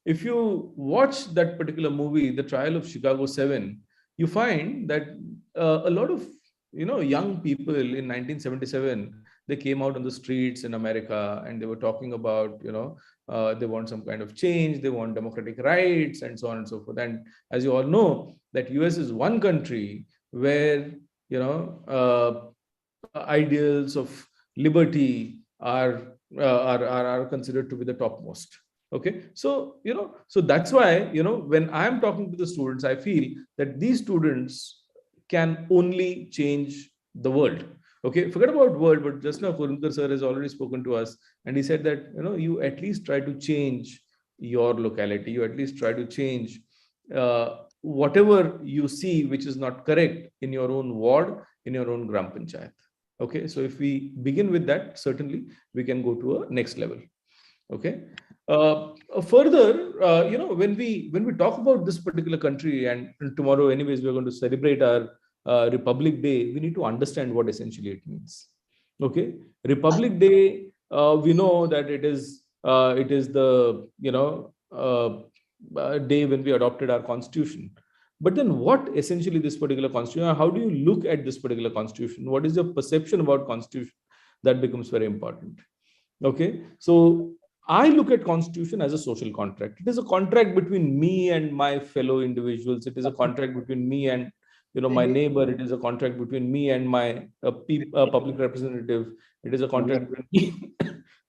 If you watch that particular movie, The Trial of Chicago 7, you find that a lot of young people in 1977, they came out on the streets in America and they were talking about they want some kind of change, they want democratic rights, and so on and so forth. And as you all know, that US is one country where ideals of liberty are considered to be the topmost. Okay, so so that's why when I'm talking to the students, I feel that these students can only change the world. Okay, forget about world, but just now Kurundkar sir has already spoken to us, and he said that you at least try to change your locality, you at least try to change whatever you see which is not correct in your own ward, in your own gram panchayat. Okay, so if we begin with that, certainly we can go to a next level. Okay, further, when we talk about this particular country, and tomorrow anyways we're going to celebrate our Republic Day, we need to understand what essentially it means. Okay, Republic Day, we know that it is the day when we adopted our constitution. But then what essentially this particular constitution, how do you look at this particular constitution? What is your perception about constitution? That becomes very important. Okay, so I look at constitution as a social contract. It is a contract between me and my fellow individuals. It is a contract between me and my neighbor. It is a contract between me and my public representative. It is a contract between me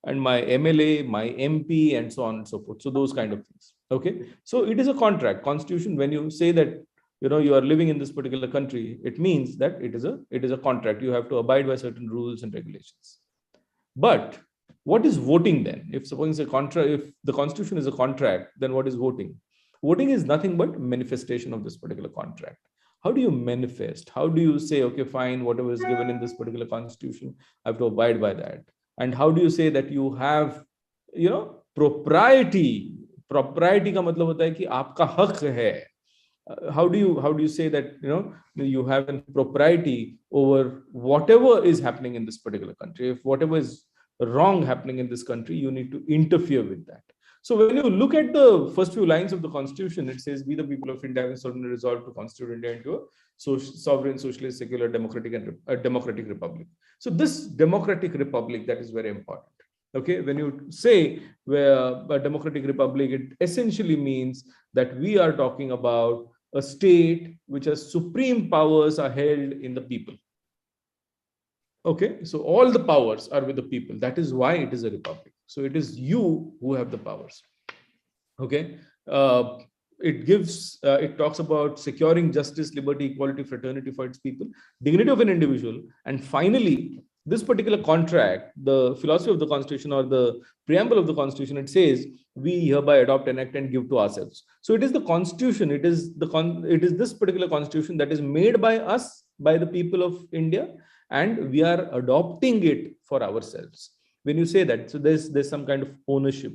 and my MLA, my MP, and so on and so forth. So those kind of things. Okay, so it is a contract. Constitution, when you say that you are living in this particular country, it means that it is a contract. You have to abide by certain rules and regulations. But what is voting then? If suppose if the constitution is a contract, then what is voting? Voting is nothing but manifestation of this particular contract. How do you manifest? How do you say, okay, fine, whatever is given in this particular constitution, I have to abide by that? And how do you say that you have propriety? Propriety का मतलब होता है कि आपका हक है. How do you say that you have a propriety over whatever is happening in this particular country? If whatever is wrong happening in this country, you need to interfere with that. So when you look at the first few lines of the constitution, it says, "We the people of India have solemnly resolved to constitute India into a sovereign, socialist, secular, democratic republic." So this democratic republic, that is very important. Okay, when you say a democratic republic, it essentially means that we are talking about a state which has supreme powers are held in the people. Okay, so all the powers are with the people. That is why it is a republic. So it is you who have the powers. Okay, it talks about securing justice, liberty, equality, fraternity for its people, dignity of an individual, and finally, this particular contract, the philosophy of the constitution or the preamble of the constitution, it says, we hereby adopt, enact, and give to ourselves. So it is the constitution, it is this particular constitution that is made by us, by the people of India, and we are adopting it for ourselves. When you say that, so there's some kind of ownership,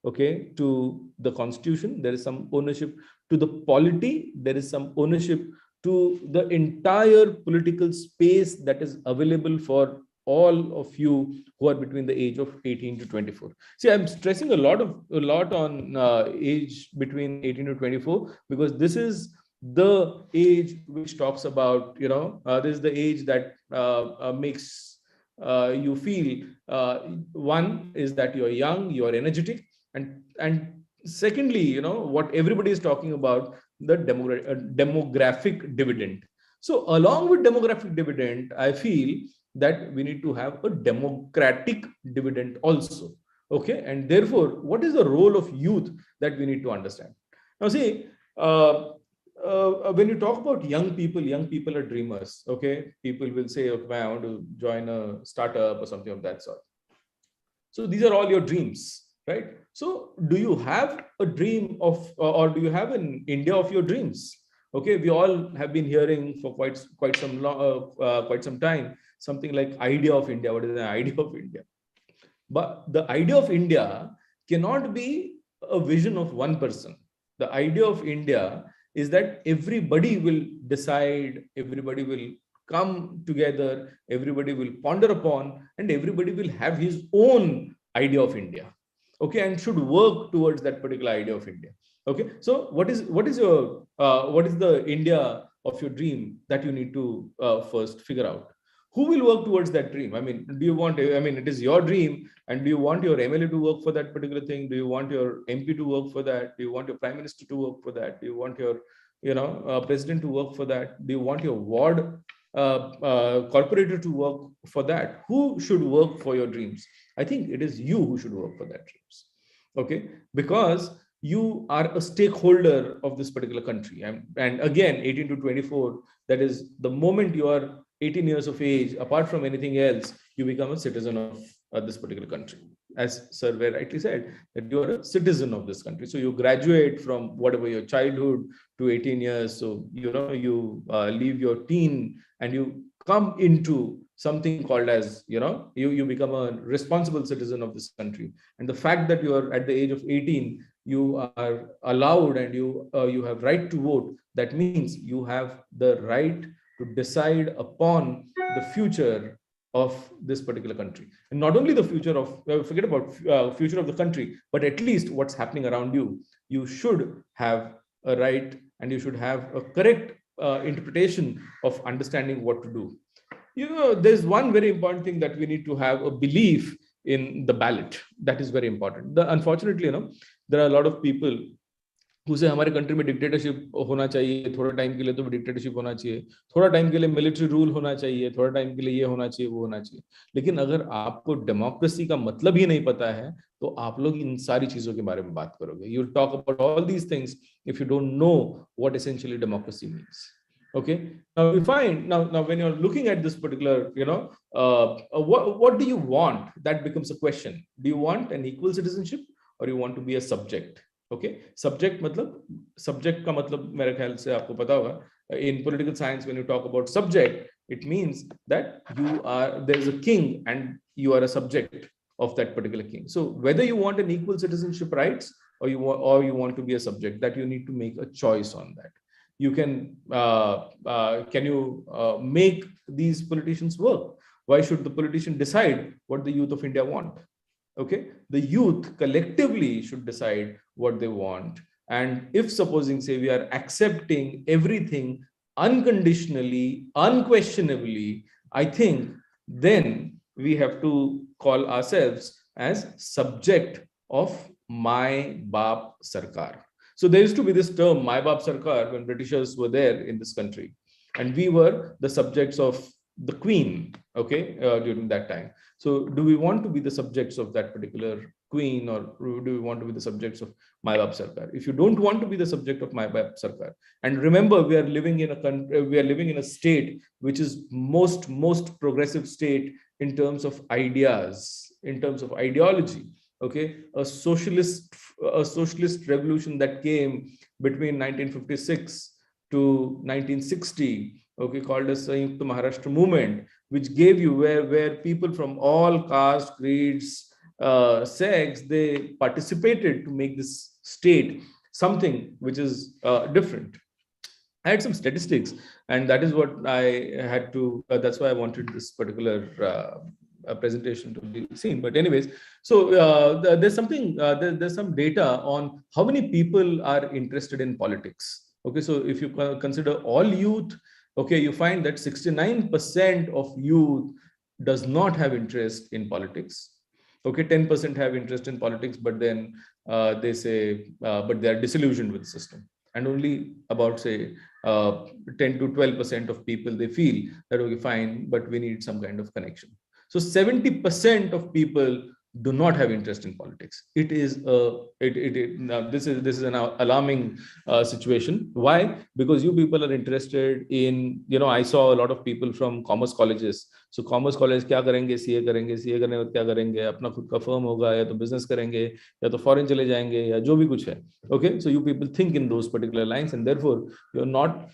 okay, to the constitution, there is some ownership to the polity, there is some ownership to the entire political space that is available for all of you who are between the age of 18 to 24. See, I'm stressing a lot on age between 18 to 24 because this is the age which talks about, this is the age that makes you feel, one is that you're young, you're energetic, and secondly, what everybody is talking about, the demographic dividend. So along with demographic dividend, I feel that we need to have a democratic dividend also. Okay, and therefore, what is the role of youth that we need to understand? Now, see, when you talk about young people are dreamers. Okay, people will say, okay, I want to join a startup or something of that sort. So these are all your dreams, right? So do you have a dream of, or do you have an India of your dreams? Okay, we all have been hearing for quite some time something like idea of India. What is the idea of India? But the idea of India cannot be a vision of one person. The idea of India is that everybody will decide, everybody will come together, everybody will ponder upon, and everybody will have his own idea of India. Okay, and should work towards that particular idea of India. Okay, so what is the India of your dream that you need to first figure out? Who will work towards that dream? I mean, do you want, I mean, it is your dream, and do you want your MLA to work for that particular thing? Do you want your MP to work for that? Do you want your Prime Minister to work for that? Do you want your, president to work for that? Do you want your ward corporator to work for that? Who should work for your dreams? I think it is you who should work for that dreams. Okay, because you are a stakeholder of this particular country. And again, 18 to 24, that is the moment you are 18 years of age, apart from anything else, you become a citizen of this particular country. As Sir very rightly said, that you are a citizen of this country. So you graduate from whatever your childhood to 18 years. So, you leave your teen and you come into something called as, you become a responsible citizen of this country. And the fact that you are at the age of 18, you are allowed and you have right to vote. That means you have the right to decide upon the future of this particular country, and not only the future of forget about future of the country, but at least what's happening around you. You should have a right, and you should have a correct interpretation of understanding what to do. There's one very important thing, that we need to have a belief in the ballot. That is very important. Unfortunately, there are a lot of people who say हमारे country में dictatorship होना चाहिए, थोड़ा time के लिए तो dictatorship होना चाहिए, थोड़ा टाइम के लिए मिलिट्री रूल होना चाहिए, थोड़ा टाइम के लिए ये होना चाहिए, वो होना चाहिए. लेकिन अगर आपको डेमोक्रेसी का मतलब ही नहीं पता है, तो आप लोग इन सारी चीजों के बारे में बात करोगे. You will talk about all these things if you don't know what essentially democracy means. Okay, now we find now when you're looking at this particular, what do you want? That becomes a question. Do you want an equal citizenship, or you want to be a subject? Okay, subject का मतलब मेरे ख्याल से आपको पता होगा. In political science, when you talk about subject, it means that there's a king and you are a subject of that particular king. So whether you want an equal citizenship rights, or you want to be a subject, that you need to make a choice on that. You can you make these politicians work? Why should the politician decide what the youth of India want? Okay, the youth collectively should decide what they want. And if supposing, say, we are accepting everything unconditionally, unquestionably, I think then we have to call ourselves as subject of my Baap Sarkar. So there used to be this term, my Baap Sarkar, when Britishers were there in this country, and we were the subjects of the Queen, okay, during that time. So do we want to be the subjects of that particular Queen, or do we want to be the subjects of my Baap Sarkar? If you don't want to be the subject of my Baap Sarkar, and remember, we are living in a country, we are living in a state which is most progressive state in terms of ideas, in terms of ideology. Okay, a socialist revolution that came between 1956 to 1960, okay, called as Sanyukta Maharashtra movement, which gave you where people from all caste, creeds, sects, they participated to make this state something which is different. I had some statistics, and that is what I had to. That's why I wanted this particular presentation to be seen. But anyways, so there's something. There's some data on how many people are interested in politics. Okay, so if you consider all youth, okay, you find that 69% of youth does not have interest in politics. Okay, 10% have interest in politics, but then they say, but they are disillusioned with the system. And only about, say, 10 to 12% of people, they feel that, okay, fine, but we need some kind of connection. So 70% of people do not have interest in politics. It is now this is an alarming situation. Why? Because you people are interested in, I saw a lot of people from commerce colleges. So commerce college क्या करेंगे? CA करेंगे, CA करने के बाद क्या करेंगे? अपना खुद का firm होगा, या तो business करेंगे, या तो foreign चले जाएंगे, या जो भी कुछ है. Okay, so you people think in those particular lines, and therefore you are not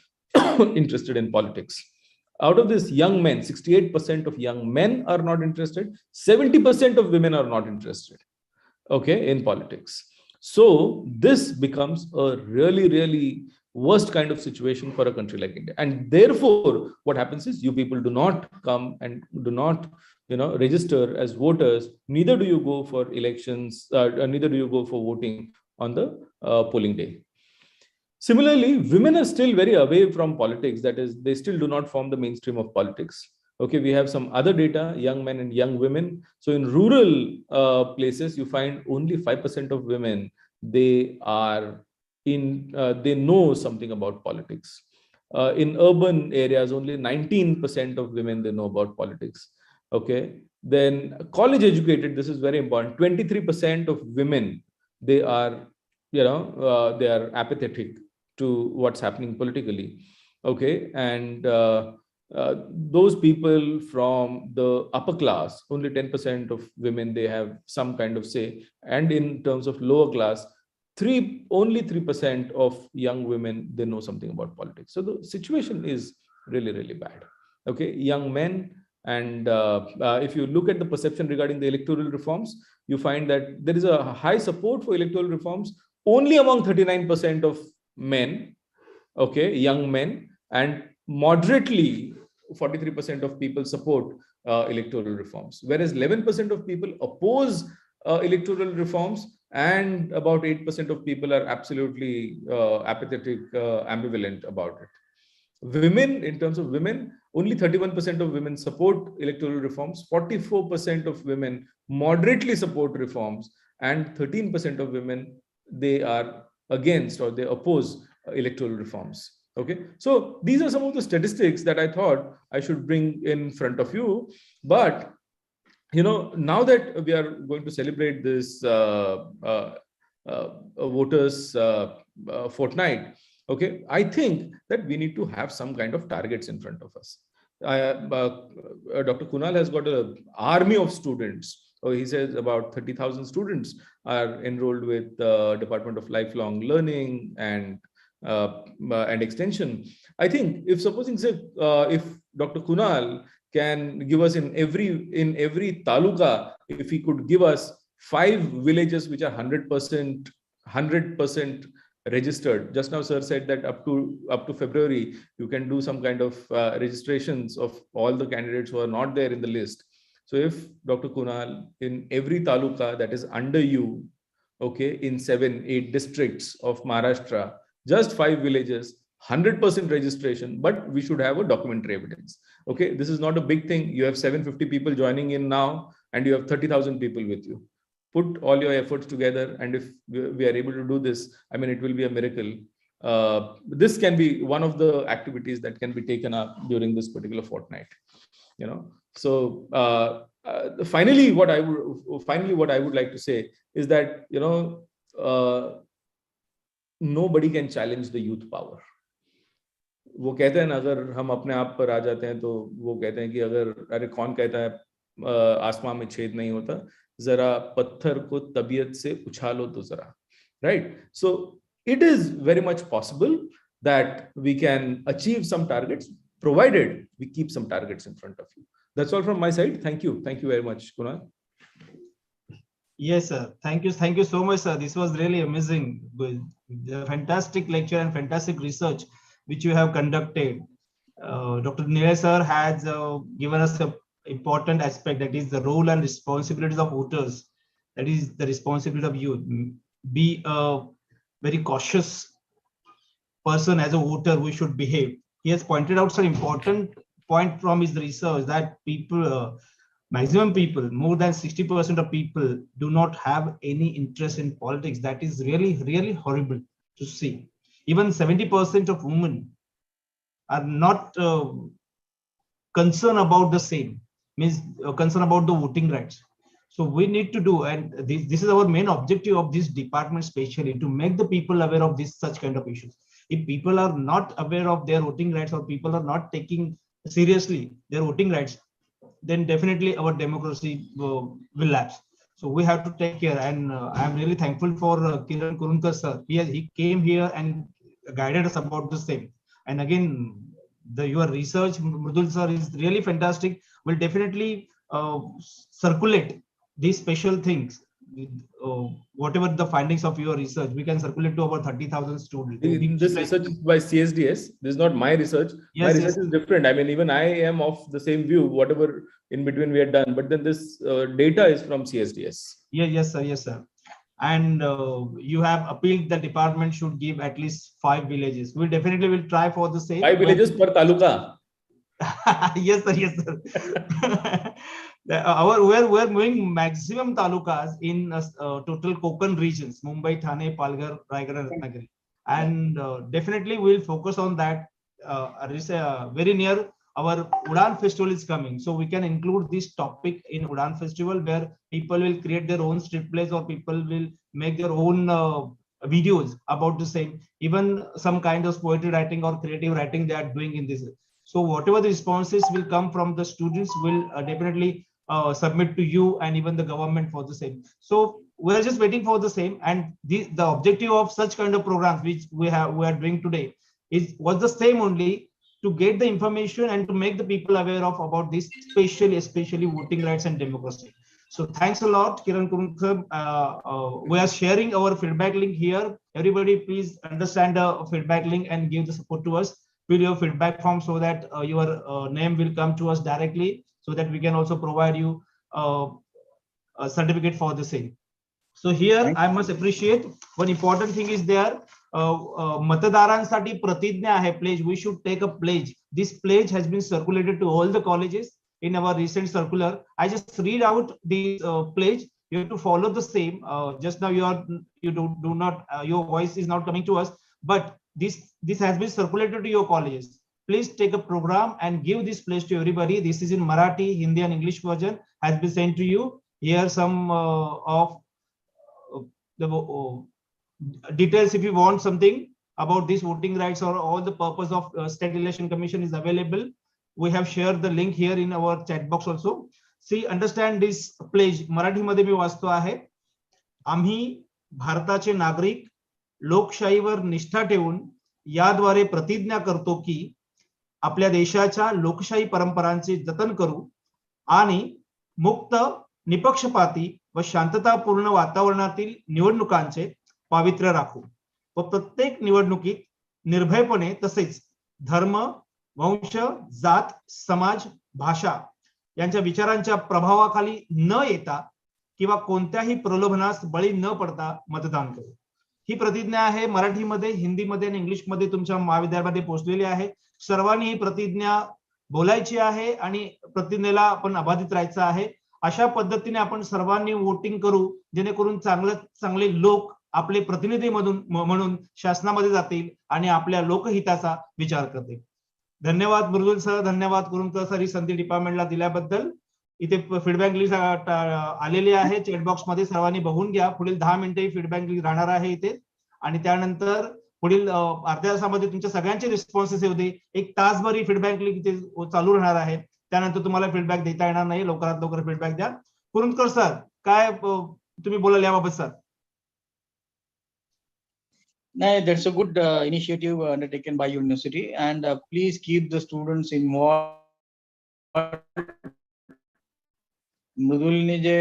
interested in politics. Out of this, young men, 68% of young men are not interested. 70% of women are not interested, okay, in politics. So this becomes a really worst kind of situation for a country like India. And therefore, what happens is you people do not come and do not, register as voters. Neither do you go for elections. Neither do you go for voting on the polling day. Similarly, women are still very away from politics. That is, they still do not form the mainstream of politics. Okay, we have some other data, young men and young women. So in rural places, you find only 5% of women, they know something about politics. In urban areas, only 19% of women, they know about politics. Okay, then college educated, this is very important. 23% of women, they are, they are apathetic to what's happening politically. Okay, and those people from the upper class, only 10% of women, they have some kind of say. And in terms of lower class, only 3% of young women, they know something about politics. So the situation is really, really bad. Okay, young men, and if you look at the perception regarding the electoral reforms, you find that there is a high support for electoral reforms only among 39% of men, okay, young men, and moderately 43% of people support electoral reforms, whereas 11% of people oppose electoral reforms, and about 8% of people are absolutely apathetic, ambivalent about it. Women, in terms of women, only 31% of women support electoral reforms, 44% of women moderately support reforms, and 13% of women, they are against or they oppose electoral reforms. Okay, so these are some of the statistics that I thought I should bring in front of you. But now that we are going to celebrate this voters fortnight, okay, I think that we need to have some kind of targets in front of us. Dr. Kunal has got an army of students. He says about 30,000 students are enrolled with the Department of Lifelong Learning and extension. I think if supposing, say, if Dr. Kunal can give us in every taluka, if he could give us 5 villages which are 100% registered. Just now, sir said that up to February, you can do some kind of registrations of all the candidates who are not there in the list. So if Dr. Kunal, in every taluka that is under you, okay, in 7-8 districts of Maharashtra, just 5 villages, 100% registration, but we should have a documentary evidence. Okay, this is not a big thing. You have 750 people joining in now, and you have 30,000 people with you. Put all your efforts together, and if we are able to do this, I mean, it will be a miracle. This can be one of the activities that can be taken up during this particular fortnight. So finally, what I would like to say is that nobody can challenge the youth power. वो कहते हैं ना, अगर हम अपने आप पर आ जाते हैं तो वो कहते हैं कि अरे कौन कहता है आसमान में छेद नहीं होता, जरा पत्थर को तबीयत से उछालो तो जरा, right? So it is very much possible that we can achieve some targets, provided we keep some targets in front of you. That's all from my side. Thank you very much, Kunal. Yes, sir. Thank you so much, sir. This was really amazing. The fantastic lecture and fantastic research which you have conducted. Dr. Nilay sir has given us an important aspect, that is the role and responsibilities of voters. That is the responsibility of youth. Be a very cautious person as a voter. We should behave. He has pointed out some important point from his research that people, maximum people, more than 60% of people do not have any interest in politics. That is really, really horrible to see. Even 70% of women are not concerned about the same, means concerned about the voting rights. So we need to do, and this is our main objective of this department, especially to make the people aware of this such kind of issues. If people are not aware of their voting rights, or people are not taking seriously their voting rights, then definitely our democracy will lapse. So we have to take care, and I am really thankful for Kiran Kurunkar sir. He came here and guided us about the same. And again, your research, Mridul sir, is really fantastic. Will definitely circulate these special things whatever the findings of your research, we can circulate to over 30,000 students. This research is by CSDS. This is not my research. My Yes, research yes. is different. I mean, even I am of the same view, whatever in between we had done. But then this data is from CSDS. Yes, sir. Yes, sir. And you have appealed the department should give at least 5 villages. We definitely will try for the same. 5 villages per taluka. Yes, sir. Yes, sir. We're moving maximum talukas in total Konkan regions: Mumbai, Thane, Palghar, Raigad, and Ratnagiri. And definitely we'll focus on that. Very near our Udan festival is coming, so we can include this topic in Udan festival, where people will create their own street plays, or people will make their own videos about the same. Even some kind of poetry writing or creative writing they are doing in this. So whatever the responses will come from the students will definitely submit to you and even the government for the same. So we're just waiting for the same. And the objective of such kind of programs which we are doing today was the same only, to get the information and to make the people aware of about this, especially voting rights and democracy. So thanks a lot, Kiran Kurumkar. We are sharing our feedback link here. Everybody, please understand the feedback link and give the support to us. Fill your feedback form so that your name will come to us directly, so that we can also provide you a certificate for the same. So here I must appreciate one important thing is there. मतदारांसाठी प्रतिज्ञा आहे, pledge. We should take a pledge. This pledge has been circulated to all the colleges in our recent circular. I just read out the pledge. You have to follow the same. Just now you do not your voice is not coming to us, but this has been circulated to your colleges. Please take a program and give this pledge to everybody. This is in Marathi, Hindi, and English version has been sent to you. Here some of the details. If you want something about this voting rights or all the purpose of State Election Commission is available. We have shared the link here in our chat box also. See, understand this pledge. Marathi मध्ये मी वाचतो आहे. आम्ही भारताचे नागरिक लोकशाहीवर निष्ठा ठेवून याद्वारे प्रतिज्ञा करतो की आपल्या देशाच्या लोकशाही परंपरांचे जतन करू आणि मुक्त, निपक्षपाती व शांततापूर्ण वातावरणातील निवडणुकांचे पावित्र्य राखू व प्रत्येक निवडणुकीत निर्भयपणे तसेच धर्म, वंश, जात, समाज, भाषा यांच्या विचारांच्या प्रभावाखाली न येता किंवा कोणत्याही प्रलोभनास बळी न पडता मतदान करू. ही प्रतिज्ञा आहे. मराठीमध्ये, हिंदीमध्ये आणि इंग्लिशमध्ये तुमच्या महाविद्यालयामध्ये पोहोचलेली आहे. सर्वांनी ही प्रतिज्ञा बोलायची आहे आणि प्रतिज्ञेला आपण अबाधित राहायचं आहे. अशा पद्धतीने आपण सर्वांनी वोटिंग करू, जेणेकरून चांगले लोक आपले प्रतिनिधी म्हणून शासनामध्ये जातील आणि आपल्या लोकहिताचा विचार करतील. धन्यवाद मृदुल सर, धन्यवाद कुरुमकर सर ही संधी डिपार्टमेंटला दिल्याबद्दल. इथे फीडबॅक लिस्ट आलेली आहे चॅटबॉक्स मध्ये, सर्वांनी बघून घ्या. पुढील 10 मिनिटे फीडबॅक लिस्ट राहणार आहे इथे आणि त्यानंतर पुढील अर्ध्या तासामध्ये तुमच्या सगळ्यांचे रिस्पॉन्सेस येऊ दे. 1 तासभर ही फीडबॅक लिस्ट इथे चालू राहणार आहे. त्यानंतर तुम्हाला फीडबॅक देता येणार नाही. लवकरात लवकर फीडबॅक द्या. कुरुमकर सर, काय तुम्ही बोलाल याबाबत sir? No, that's a good initiative undertaken by university, and please keep the students involved. Mridulne je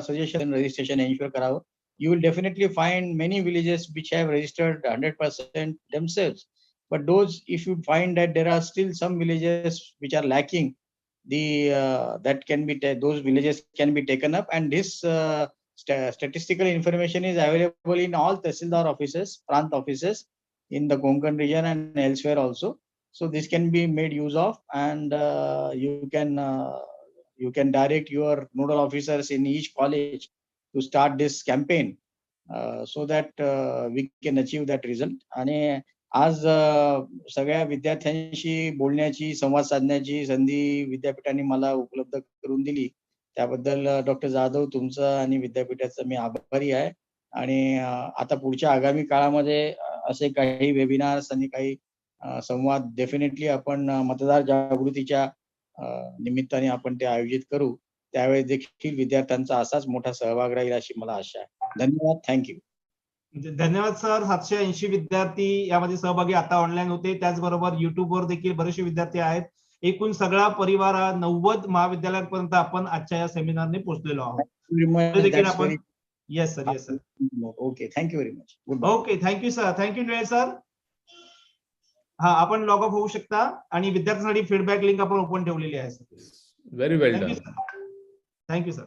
suggestion registration ensure करावं. You will definitely find many villages which have registered 100% themselves. But those, if you find that there are still some villages which are lacking, that can be those villages can be taken up, and this statistical information is available in all Tehsildar offices, Prant offices in the Konkan region and elsewhere also. So this can be made use of, and you can direct your nodal officers in each college to start this campaign so that we can achieve that result. आणि आज सगळ्या विद्यार्थ्यांशी बोलण्याची, संवाद साधण्याची संधी विद्यापीठाने मला उपलब्ध करून दिली. त्याबद्दल डॉक्टर जाधव तुमचं आणि विद्यापीठाचं मी आभारी आहे. आणि आता पुढच्या आगामी काळामध्ये असे काही वेबिनार्स आणि काही संवाद डेफिनेटली आपण मतदार जागृतीच्या निमित्ताने आपण ते आयोजित करू. त्यावेळेस देखील विद्यार्थ्यांचा असाच मोठा सहभाग राहील अशी मला आशा आहे. धन्यवाद. थँक्यू. धन्यवाद सर. 780 विद्यार्थी यामध्ये सहभागी आता ऑनलाईन होते. त्याचबरोबर युट्यूबवर देखील बरेचसे विद्यार्थी आहेत. एकूण सगळा परिवार 90 महाविद्यालयापर्यंत आपण आजच्या या सेमिनारने पोहोचलेलो आहोत. Yes sir, yes sir. Okay, thank you very much. Good bye. Okay, thank you sir, thank you निळेल सर. हा, आपण लॉग ऑफ होऊ शकता आणि विद्यार्थ्यांसाठी फीडबॅक लिंक आपण ओपन ठेवलेली आहे. Very well thank you done. Sir, thank you sir.